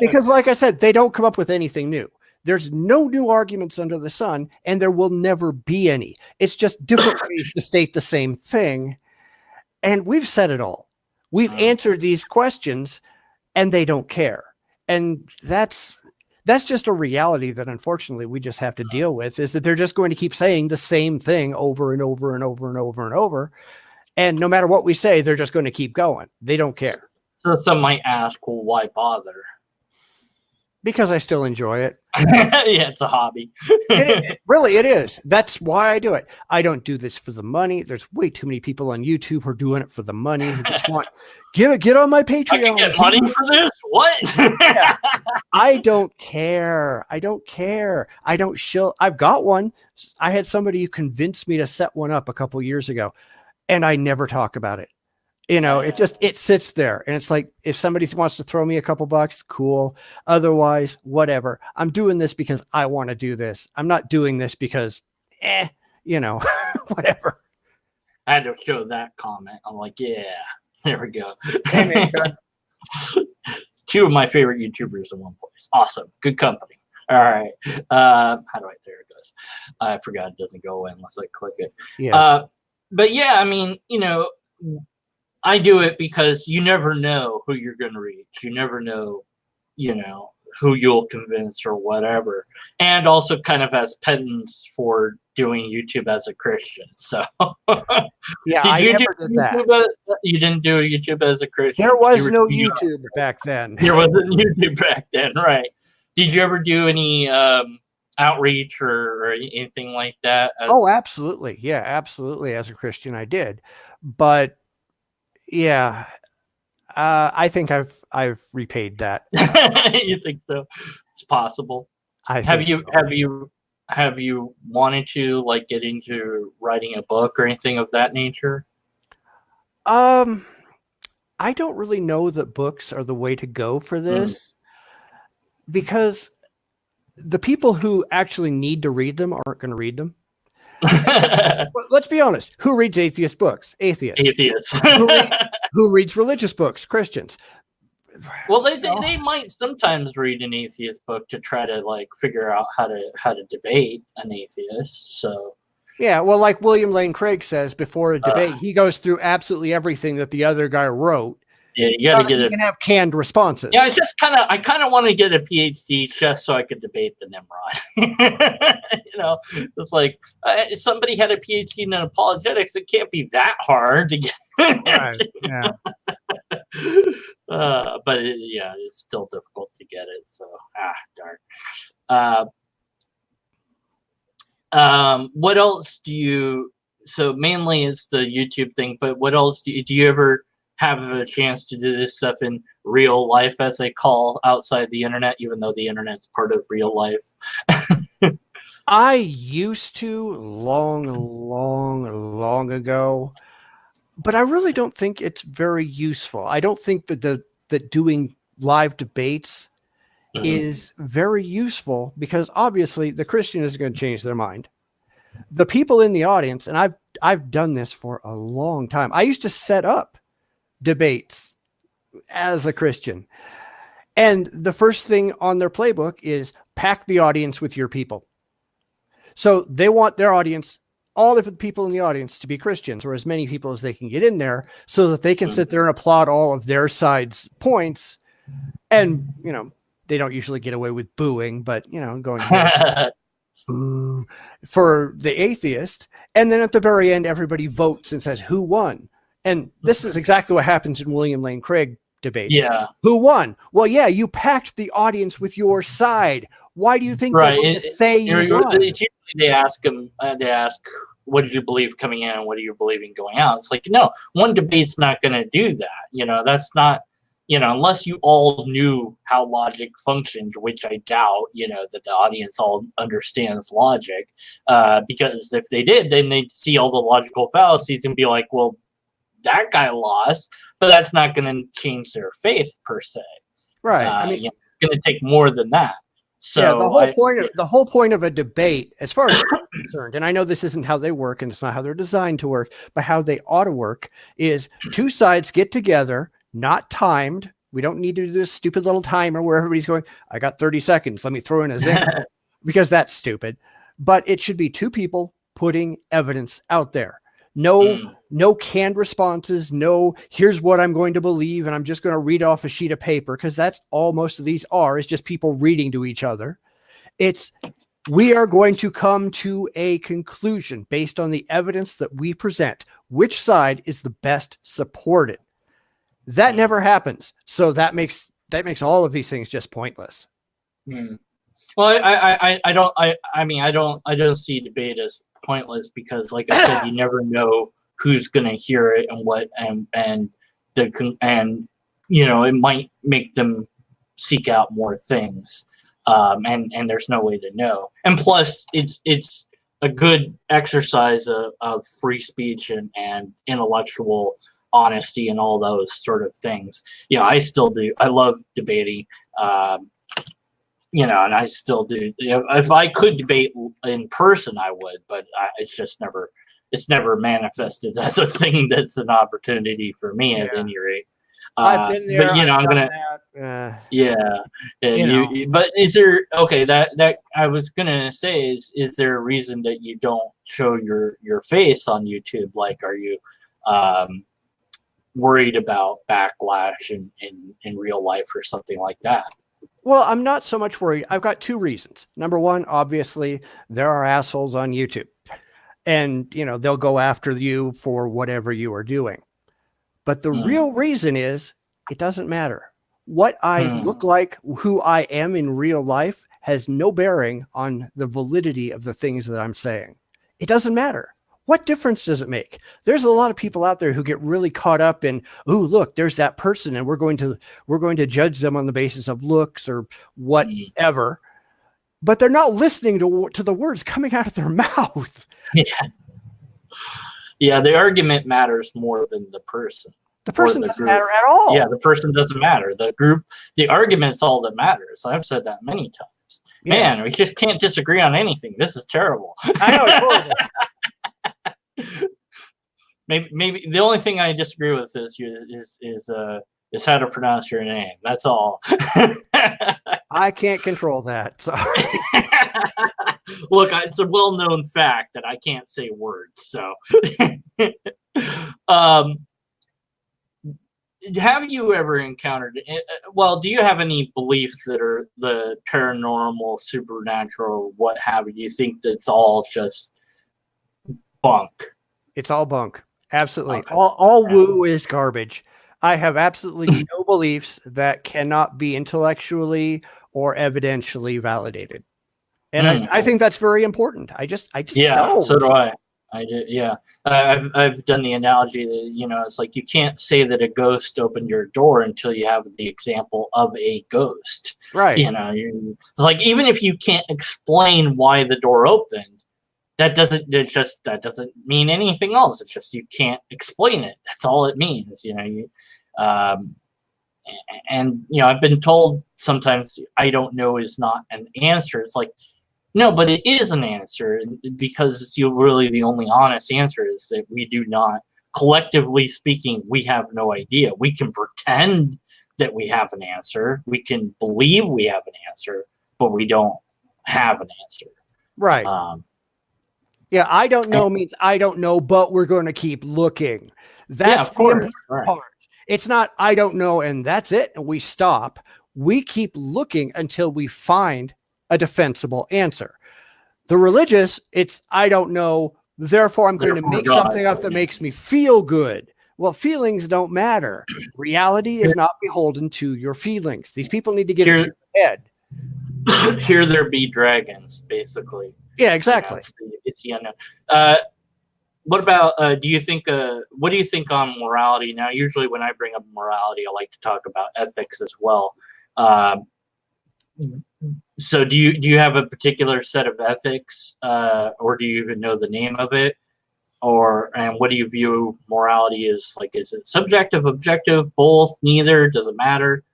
because, like I said, they don't come up with anything new. There's no new arguments under the sun, and there will never be any. It's just different ways to state the same thing. And we've said it all. We've answered these questions, and they don't care. And that's just a reality that unfortunately we just have to deal with, is that they're just going to keep saying the same thing over and over and over and over and over. And no matter what we say, they're just going to keep going. They don't care. So some might ask, well, why bother? Because I still enjoy it. Yeah, it's a hobby. Really, it is. That's why I do it. I don't do this for the money. There's way too many people on YouTube who are doing it for the money, who just want, get on my Patreon. I can get money for this? What? Yeah. I don't care. I don't care. I don't shill. I've got one. I had somebody who convinced me to set one up a couple years ago, and I never talk about it. You know, it sits there, and it's like, if somebody wants to throw me a couple bucks, cool. Otherwise, whatever. I'm doing this because I want to do this. I'm not doing this because, you know, whatever. I had to show that comment. I'm like, yeah, there we go. Hey, man, two of my favorite YouTubers in one place. Awesome. Good company. All right. How do I, there it goes. I forgot it doesn't go in unless I click it. Yes. But yeah, I mean, you know, I do it because you never know who you're going to reach. You never know, you know, who you'll convince or whatever. And also kind of as penance for doing YouTube as a Christian. So yeah, I never did that. You didn't do YouTube as a Christian. There was no YouTube back then. There wasn't YouTube back then, right? Did you ever do any outreach or anything like that? Oh, absolutely. Yeah, absolutely. As a Christian, I did. But yeah, I think I've repaid that. You think so? It's possible. Have you wanted to like get into writing a book or anything of that nature? I don't really know that books are the way to go for this, because the people who actually need to read them aren't going to read them. Let's be honest. Who reads atheist books? Atheists. Who reads religious books? Christians. Well, they might sometimes read an atheist book to try to like figure out how to debate an atheist. So yeah, well, like William Lane Craig says, before a debate, he goes through absolutely everything that the other guy wrote. Yeah, you got to get it. You can have canned responses. Yeah, I kind of want to get a PhD just so I could debate the Nimrod. You know, it's like somebody had a PhD in apologetics. It can't be that hard to get. Right. Yeah. Yeah, it's still difficult to get it. So darn. What else do you? So mainly it's the YouTube thing, but what else do you ever have a chance to do this stuff in real life, as they call outside the internet, even though the internet's part of real life? I used to long ago, but I really don't think it's very useful. I don't think that doing live debates is very useful because obviously the Christian is going to change their mind. The people in the audience, and I've done this for a long time. I used to set up debates as a Christian. And the first thing on their playbook is pack the audience with your people. So they want their audience, all of the people in the audience, to be Christians, or as many people as they can get in there, so that they can sit there and applaud all of their side's points. And, they don't usually get away with booing, but, going boo for the atheist. And then at the very end, everybody votes and says who won. And this is exactly what happens in William Lane Craig debates. Yeah. Who won? Well, yeah, you packed the audience with your side. Why do you think they're going to say you won? They ask them, what did you believe coming in and what are you believing going out? It's like, no, one debate's not going to do that. That's not, unless you all knew how logic functioned, which I doubt, that the audience all understands logic. Because if they did, then they'd see all the logical fallacies and be like, well, that guy lost, but that's not going to change their faith per se. Right. It's going to take more than that. So yeah, the whole point of a debate, as far as I'm concerned, and I know this isn't how they work and it's not how they're designed to work, but how they ought to work is two sides get together, not timed. We don't need to do this stupid little timer where everybody's going, I got 30 seconds. Let me throw in a zinger, because that's stupid. But it should be two people putting evidence out there. No canned responses. No, here's what I'm going to believe, and I'm just going to read off a sheet of paper, because that's all most of these are, is just people reading to each other. It's, we are going to come to a conclusion based on the evidence that we present. Which side is the best supported? That never happens. So that makes all of these things just pointless. Well, I don't see debate as pointless, because like I said, you never know who's going to hear it and what, and it might make them seek out more things, and there's no way to know. And plus, it's a good exercise of free speech and intellectual honesty and all those sort of things. I still do. I love debating. And I still do. If I could debate in person, I would, but it's never manifested as a thing that's an opportunity for me at any rate. I've been there. But I'm gonna. But is there that I was gonna say is there a reason that you don't show your face on YouTube? Like, are you worried about backlash in real life or something like that? Well, I'm not so much worried. I've got two reasons. Number one, obviously, there are assholes on YouTube, and they'll go after you for whatever you are doing. But the real reason is it doesn't matter. What I look like, who I am in real life, has no bearing on the validity of the things that I'm saying. It doesn't matter. What difference does it make? There's a lot of people out there who get really caught up in, oh, look, there's that person, and we're going to judge them on the basis of looks or whatever. But they're not listening to the words coming out of their mouth. Yeah, the argument matters more than the person. The person doesn't matter at all. Yeah, the person doesn't matter. The group, the argument's all that matters. I've said that many times. Yeah. Man, we just can't disagree on anything. This is terrible. I know, it's horrible. Maybe the only thing I disagree with is how to pronounce your name. That's all. I can't control that. Sorry. Look, it's a well-known fact that I can't say words. So, have you ever encountered? Well, do you have any beliefs that are the paranormal, supernatural, what have you? Do you think that's all just bunk? It's all bunk. Absolutely. Okay. All woo is garbage. I have absolutely no beliefs that cannot be intellectually or evidentially validated. And I think that's very important. I just Yeah, so don't. do I. I do. Yeah, I've done the analogy that it's like you can't say that a ghost opened your door until you have the example of a ghost. Right. It's like even if you can't explain why the door opened, that doesn't mean anything else. It's just you can't explain it. That's all it means. Um, and I've been told sometimes I don't know is not an answer. It's like, no, but it is an answer, because really the only honest answer is that we do not, collectively speaking, we have no idea. We can pretend that we have an answer. We can believe we have an answer, but we don't have an answer. Right. Yeah, I don't know means I don't know, but we're going to keep looking. That's the important part. It's not I don't know and that's it, and we stop. We keep looking until we find a defensible answer. The religious, it's I don't know, therefore I'm going to make something up that makes me feel good. Well, feelings don't matter. Reality is not beholden to your feelings. These people need to get it through their head. Here there be dragons, basically. Yeah, exactly. It's the unknown. What about what do you think on morality? Now, usually when I bring up morality, I like to talk about ethics as well. So do you have a particular set of ethics, or do you even know the name of it? And what do you view morality as? Like, is it subjective, objective, both, neither? Does it matter?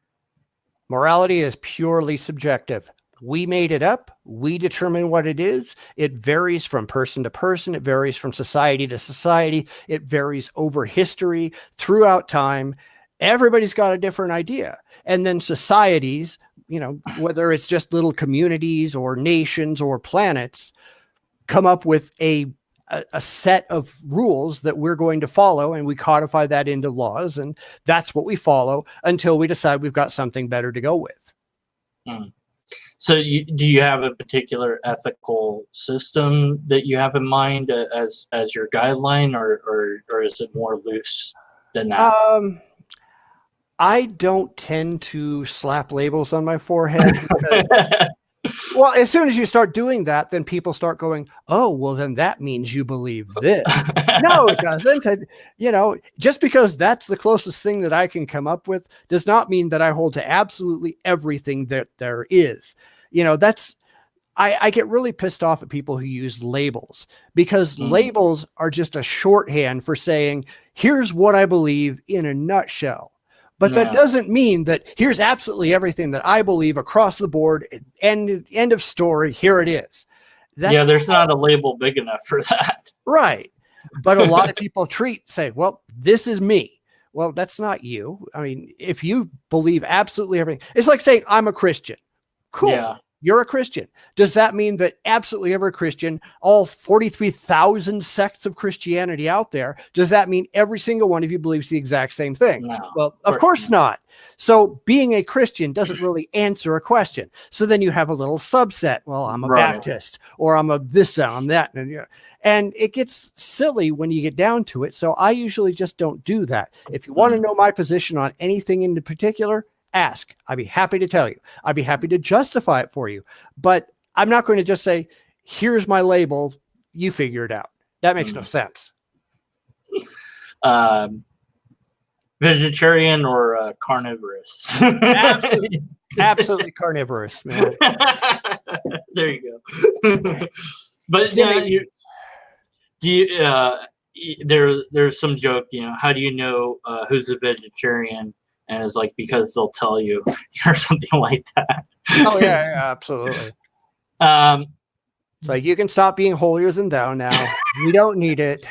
Morality is purely subjective. We made it up. We determine what it is. It varies from person to person. It varies from society to society. It varies over history, throughout time. Everybody's got a different idea. And then societies, whether it's just little communities or nations or planets, come up with a set of rules that we're going to follow, and we codify that into laws, and that's what we follow until we decide we've got something better to go with. So do you have a particular ethical system that you have in mind as your guideline, or is it more loose than that? I don't tend to slap labels on my forehead because, well, as soon as you start doing that, then people start going, oh, well, then that means you believe this. No, it doesn't. Just because that's the closest thing that I can come up with does not mean that I hold to absolutely everything that there is. I get really pissed off at people who use labels, because labels are just a shorthand for saying, here's what I believe in a nutshell. But that doesn't mean that here's absolutely everything that I believe across the board. End of story. Here it is. There's not a label big enough for that. Right. But a lot of people say, well, this is me. Well, that's not you. I mean, if you believe absolutely everything, it's like saying I'm a Christian. Cool. Yeah. You're a Christian. Does that mean that absolutely every Christian, all 43,000 sects of Christianity out there, does that mean every single one of you believes the exact same thing? No, well, of course not. So being a Christian doesn't really answer a question. So then you have a little subset. Well, I'm a Baptist, or I'm a this, I'm that. And it gets silly when you get down to it. So I usually just don't do that. If you want to know my position on anything in particular, ask. I'd be happy to tell you. I'd be happy to justify it for you. But I'm not going to just say, here's my label, you figure it out. That makes no sense. Vegetarian or carnivorous? Absolutely carnivorous, man. There you go. But there's some joke, how do you know who's a vegetarian? And it's like, because they'll tell you, or something like that. Oh yeah, absolutely. It's like, you can stop being holier than thou now. We don't need it.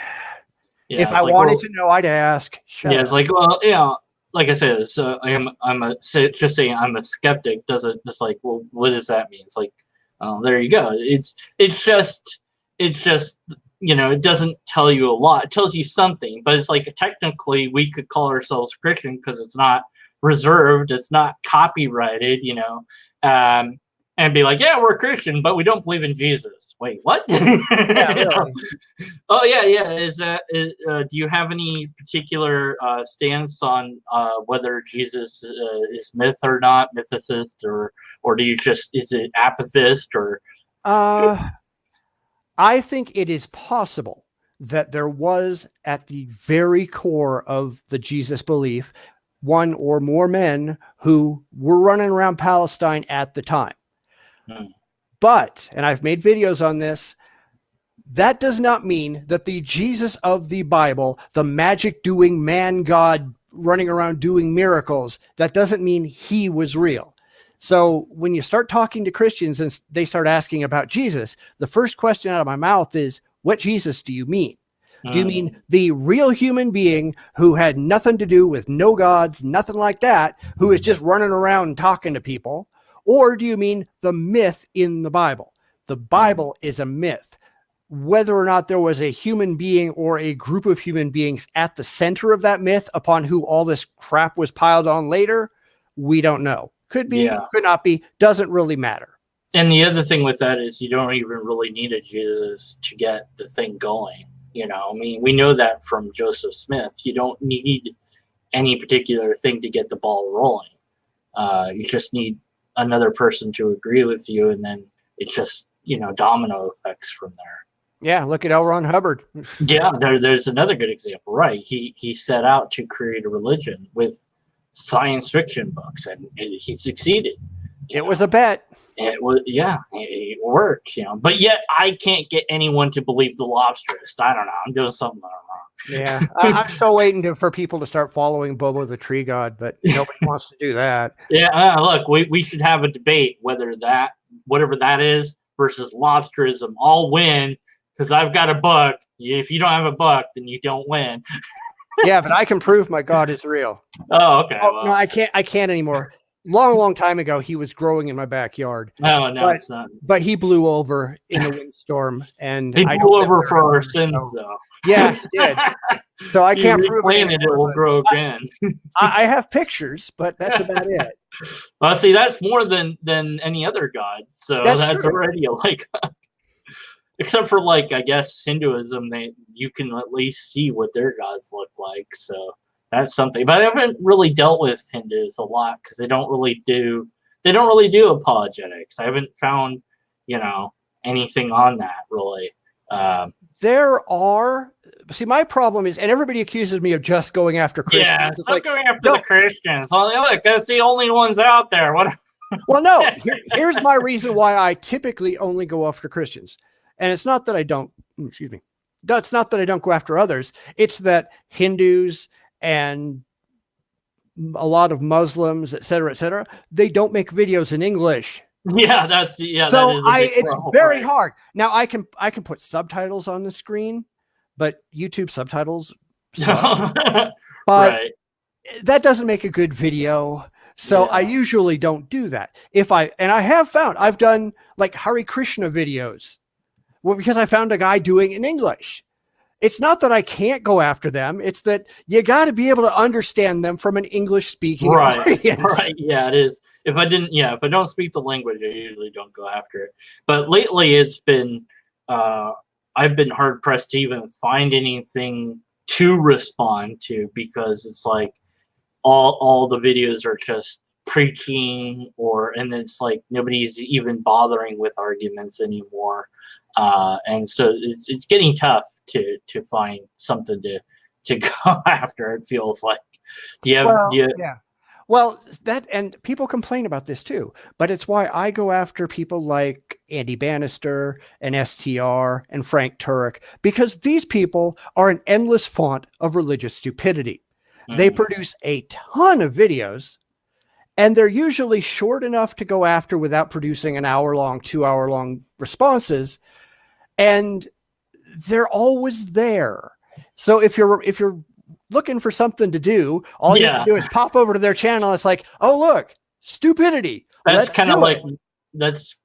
If I wanted to know, I'd ask. It's like, well, like I said, so it's just saying I'm a skeptic. Doesn't just like, well, what does that mean? It's like, oh, there you go. It's just it doesn't tell you a lot. It tells you something, but it's like, technically we could call ourselves Christian because it's not reserved, it's not copyrighted, and be like, yeah, we're Christian, but we don't believe in Jesus. Wait, what? Yeah, really. Oh yeah, yeah. Do you have any particular stance on whether Jesus is myth or not, mythicist, or do you just, is it apathist or? I think it is possible that there was at the very core of the Jesus belief one or more men who were running around Palestine at the time. Hmm. But, and I've made videos on this, that does not mean that the Jesus of the Bible, the magic doing man God running around doing miracles, that doesn't mean he was real. So when you start talking to Christians and they start asking about Jesus, the first question out of my mouth is, what Jesus do you mean? Do you mean the real human being who had nothing to do with no gods, nothing like that, who is just running around and talking to people? Or do you mean the myth in the Bible? The Bible is a myth. Whether or not there was a human being or a group of human beings at the center of that myth upon who all this crap was piled on later, we don't know. Could be, could not be, doesn't really matter. And the other thing with that is you don't even really need a Jesus to get the thing going. You know, I mean, we know that from Joseph Smith. You don't need any particular thing to get the ball rolling. You just need another person to agree with you, and then it's just, you know, domino effects from there. Yeah, look at L. Ron Hubbard. Yeah, there's another good example, right? He set out to create a religion with science fiction books, and he succeeded. It was a bet. It was, yeah, it worked, you know. But yet, I can't get anyone to believe the lobsterist. I don't know. I'm doing something wrong. Yeah, I'm still waiting for people to start following Bobo the Tree God, but nobody wants to do that. Yeah, look, we should have a debate whether that, whatever that is, versus lobsterism. I'll win because I've got a book. If you don't have a book, then you don't win. Yeah, but I can prove my God is real. Oh, okay. Oh, well. No, I can't anymore. Long time ago, he was growing in my backyard. No, it's not. But he blew over in a windstorm, and he blew over for our sins, though. Yeah, he did. So I can't prove it. It will grow again. I have pictures, but that's about it. Well, see, that's more than any other god. So that's already like, except for like, I guess Hinduism, you can at least see what their gods look like. So that's something. But I haven't really dealt with Hindus a lot because they don't really do apologetics. I haven't found, you know, anything on that really. There are, see, my problem is, and everybody accuses me of just going after Christians. Yeah, stop going after the Christians. Look, that's the only ones out there. What? Well, no, here's my reason why I typically only go after Christians. And it's not that I don't, excuse me, that's not that I don't go after others. It's that Hindus and a lot of Muslims, et cetera, they don't make videos in English. Yeah, so it's very hard. Now I can put subtitles on the screen, but YouTube subtitles suck. But that doesn't make a good video. So I usually don't do that. I've done like Hare Krishna videos. Well, because I found a guy doing it in English. It's not that I can't go after them. It's that you got to be able to understand them from an English speaking audience. Right. Yeah, it is. If I don't speak the language, I usually don't go after it. But lately it's been, I've been hard pressed to even find anything to respond to, because it's like all the videos are just preaching, and it's like nobody's even bothering with arguments anymore. And so it's getting tough to find something to go after. It feels like, well, that, and people complain about this too, but it's why I go after people like Andy Bannister and STR and Frank Turek, because these people are an endless font of religious stupidity. They produce a ton of videos, and they're usually short enough to go after without producing an hour-long, 2-hour-long responses. And they're always there. So if you're looking for something to do, all you have to do is pop over to their channel. It's like, oh, look, stupidity. That's kind of like, that's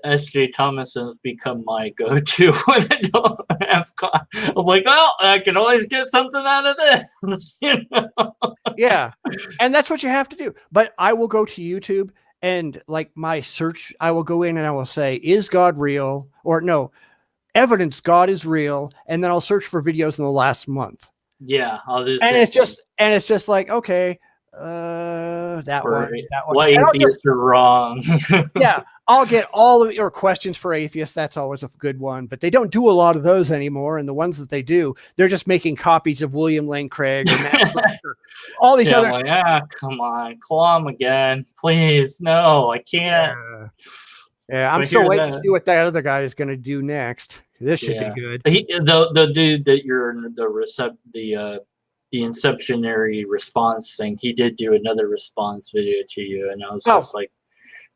S.J. Thomas has become my go-to when I don't have I'm like, well, I can always get something out of this. You know? Yeah. And that's what you have to do. But I will go to YouTube and like my search, I will go in and I will say, is God real? Or no, evidence God is real. And then I'll search for videos in the last month. Yeah, I'll do the And same it's just like, okay, that one. Why And I'll just, atheists are wrong. yeah, I'll get all of your questions for atheists. That's always a good one, but they don't do a lot of those anymore. And the ones that they do, they're just making copies of William Lane Craig or Matt Slick or all these Yeah, other. I'm like, come on, claw him again, please. No, I can't. Yeah, I'm But still hear waiting to that. see what that other guy is going to do next. This should be Yeah, good. the dude that you're the inceptionary response thing. He did do another response video to you, and I was Oh, just like,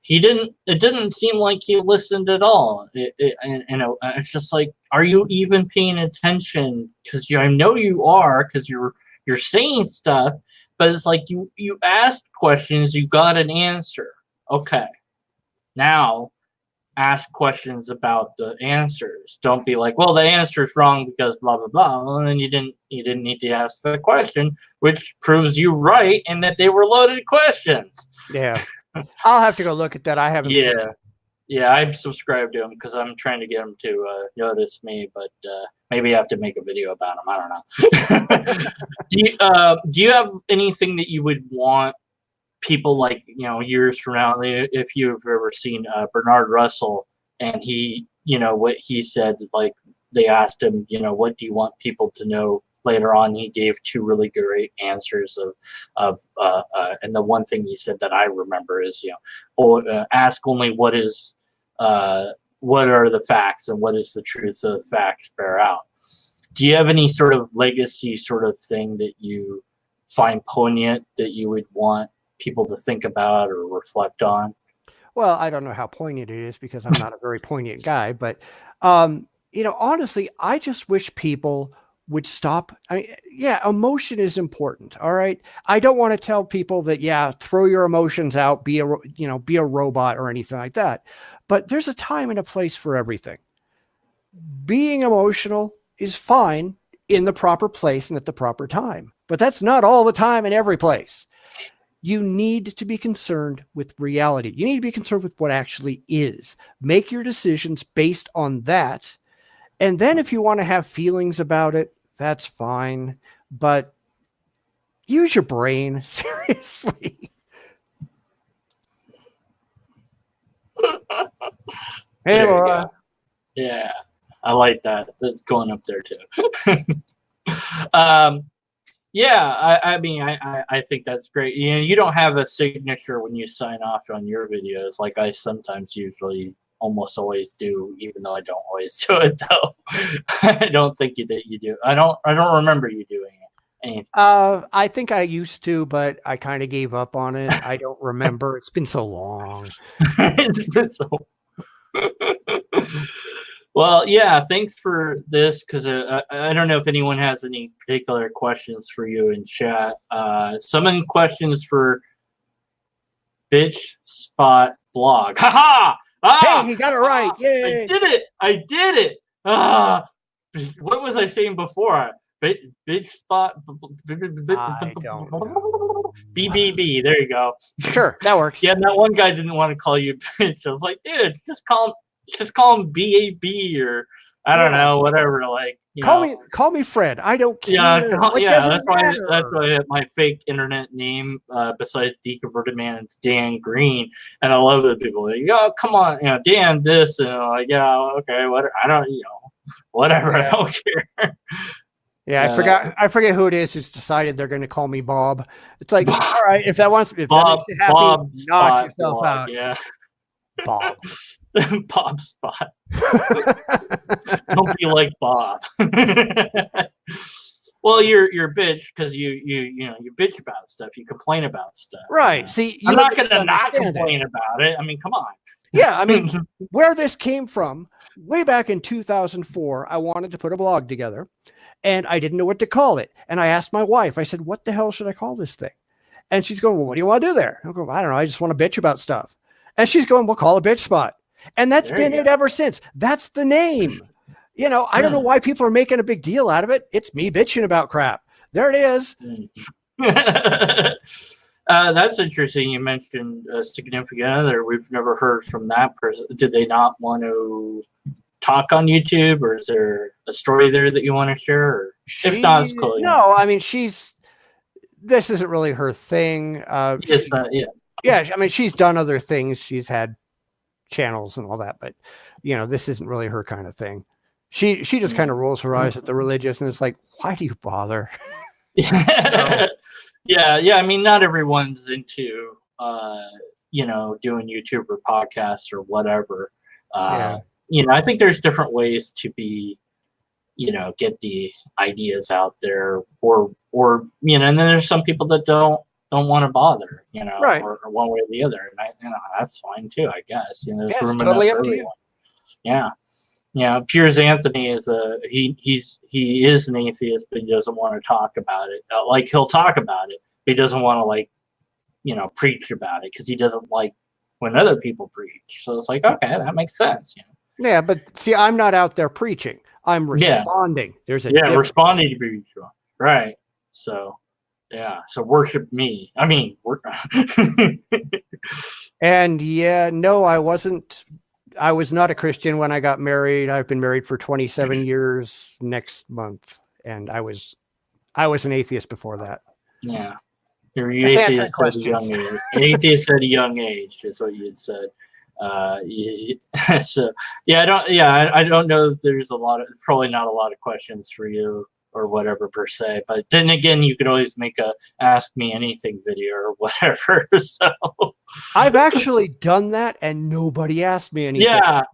he didn't. It didn't seem like he listened at all. It's just like, are you even paying attention? Because I know you are, because you're saying stuff, but it's like you asked questions, you got an answer. Okay, now ask questions about the answers. Don't be like, well, the answer is wrong because blah blah blah. Well, then you didn't need to ask the question, which proves you right and that they were loaded questions. yeah. I'll have to go look at that. I haven't seen it. Yeah, I'm subscribed to him because I'm trying to get him to notice me, but maybe I have to make a video about him. I don't know. Do you have anything that you would want people, like, years from now, if you've ever seen Bernard Russell, and he, what he said, like, they asked him, what do you want people to know later on? He gave two really great answers and the one thing he said that I remember is, ask only what are the facts and what is the truth of the facts bear out. Do you have any sort of legacy sort of thing that you find poignant that you would want people to think about or reflect on? Well, I don't know how poignant it is because I'm not a very poignant guy, but honestly, I just wish people would stop. Yeah, emotion is important. All right. I don't want to tell people that, yeah, throw your emotions out, be a robot or anything like that. But there's a time and a place for everything. Being emotional is fine in the proper place and at the proper time, but that's not all the time in every place. You need to be concerned with reality. You need to be concerned with what actually is. Make your decisions based on that. And then if you want to have feelings about it, that's fine. But use your brain. Seriously. Hey, Laura. Yeah, I like that. That's going up there too. Yeah, I mean, I think that's great. You don't have a signature when you sign off on your videos, like I sometimes usually almost always do, even though I don't always do it though. I don't think that you do. I don't remember you doing it. I think I used to, but I kind of gave up on it. I don't remember. It's been so long. It's been so Well, yeah, thanks for this, because I don't know if anyone has any particular questions for you in chat. Some questions for BitchspotBlog. Ha ha! Hey, he got it right. Yay! I did it! Ah! What was I saying before? BitchspotBlog. I don't know. BBB. There you go. Sure, that works. Yeah, that one guy didn't want to call you bitch. I was like, dude, just call him BAB, or I don't know, whatever. Like, call me Fred. I don't care. Yeah, that's why my fake internet name, besides Deconverted Man, it's Dan Green, and I love it. People like, oh, come on, Dan this, and I'm like, yeah, okay, whatever. I don't, whatever. I don't care. Yeah, I forget who it is who's decided they're going to call me Bob. It's like, all right, if that makes you happy, Bob knock yourself out. Yeah, Bob. Bob Spot. Don't be like Bob. Well, you're a bitch because you bitch about stuff. You complain about stuff. Right. See, I'm not going to not complain about it. I mean, come on. Yeah, I mean, where this came from, way back in 2004, I wanted to put a blog together, and I didn't know what to call it. And I asked my wife, I said, what the hell should I call this thing? And she's going, well, what do you want to do there? I go, I don't know. I just want to bitch about stuff. And she's going, well, call it Bitch Spot. And that's been it ever since. That's the name. I don't know why people are making a big deal out of it. It's me bitching about crap. There it is. That's interesting. You mentioned a significant other. We've never heard from that person. Did they not want to talk on YouTube, or is there a story there that you want to share? Or if not, it's cool. No, I mean, this isn't really her thing. It's not, yeah. Yeah, I mean, she's done other things. She's had channels and all that, but this isn't really her kind of thing. She just kind of rolls her eyes at the religious, and it's like, why do you bother? Yeah. I mean, not everyone's into doing YouTube or podcasts or whatever. I think there's different ways to be, get the ideas out there, or and then there's some people that don't want to bother, right, or one way or the other, and that's fine too, I guess. There's room totally enough up for to everyone. Yeah. Piers Anthony is he is an atheist, but he doesn't want to talk about it. Like, he'll talk about it, but he doesn't want to preach about it, because he doesn't like when other people preach. So it's like, okay, that makes sense. Yeah, but see, I'm not out there preaching. I'm responding. There's a responding to preach, right? So so worship me. I mean, and no, I wasn't. I was not a Christian when I got married. I've been married for 27 years next month, and I was an atheist before that. Yeah, you're atheist at a young age. Atheist at a young age is what you had said. So I don't know if there's probably not a lot of questions for you or whatever per se, but then again, you could always make a ask me anything video or whatever. So I've actually done that, and nobody asked me anything.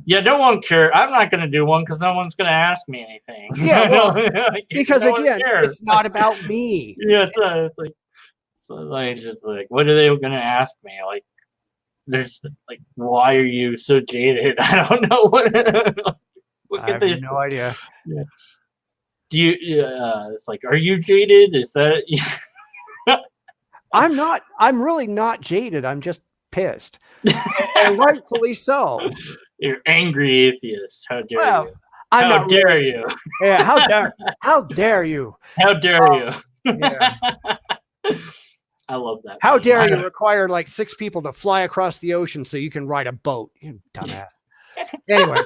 No one cares. I'm not going to do one because no one's going to ask me anything. Yeah, well, because again, it's not about me. Yeah, it's just like, what are they going to ask me? Like, there's like, why are you so jaded? I don't know what I have no idea. Yeah. Do you? It's like, are you jaded? Is that? I'm not. I'm really not jaded. I'm just pissed, and rightfully so. You're angry atheist. How dare you? How dare you? Yeah. How dare you? How dare you? Yeah. I love that. How dare you require like 6 people to fly across the ocean so you can ride a boat? You dumbass. Anyway,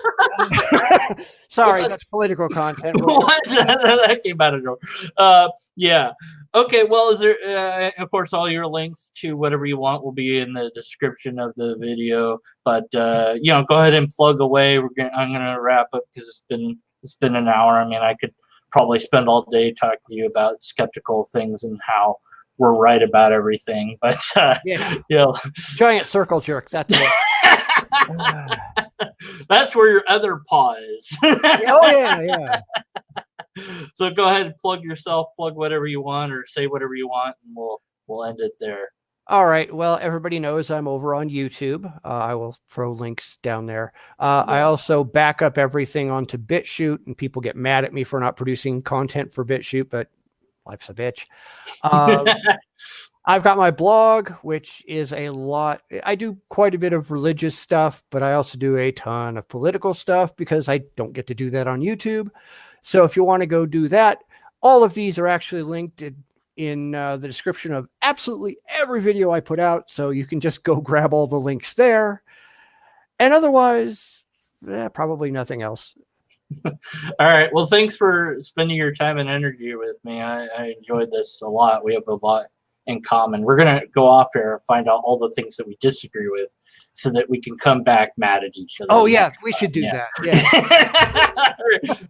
sorry, that's political content. That came out of nowhere. Yeah. Okay. Well, is there? Of course, all your links to whatever you want will be in the description of the video. But go ahead and plug away. I'm gonna wrap up because it's been an hour. I mean, I could probably spend all day talking to you about skeptical things and how we're right about everything. But giant circle jerk. That's it. That's where your other paw is. Yeah. So go ahead and plug yourself, plug whatever you want, or say whatever you want, and we'll end it there. All right. Well, everybody knows I'm over on YouTube. I will throw links down there. I also back up everything onto BitChute, and people get mad at me for not producing content for BitChute, but life's a bitch. I've got my blog, which is a lot. I do quite a bit of religious stuff, but I also do a ton of political stuff because I don't get to do that on YouTube. So if you want to go do that, all of these are actually linked in the description of absolutely every video I put out. So you can just go grab all the links there. And otherwise, probably nothing else. All right. Well, thanks for spending your time and energy with me. I enjoyed this a lot. We have a lot in common. We're going to go off here and find out all the things that we disagree with so that we can come back mad at each other. Oh, yeah. We should do that. Yeah.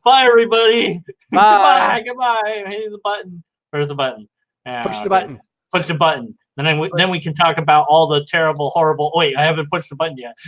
Bye, everybody. Bye. Goodbye. Hit the button. Where's the button? Push the button. Push the button. Then we can talk about all the terrible, horrible... Wait, I haven't pushed the button yet.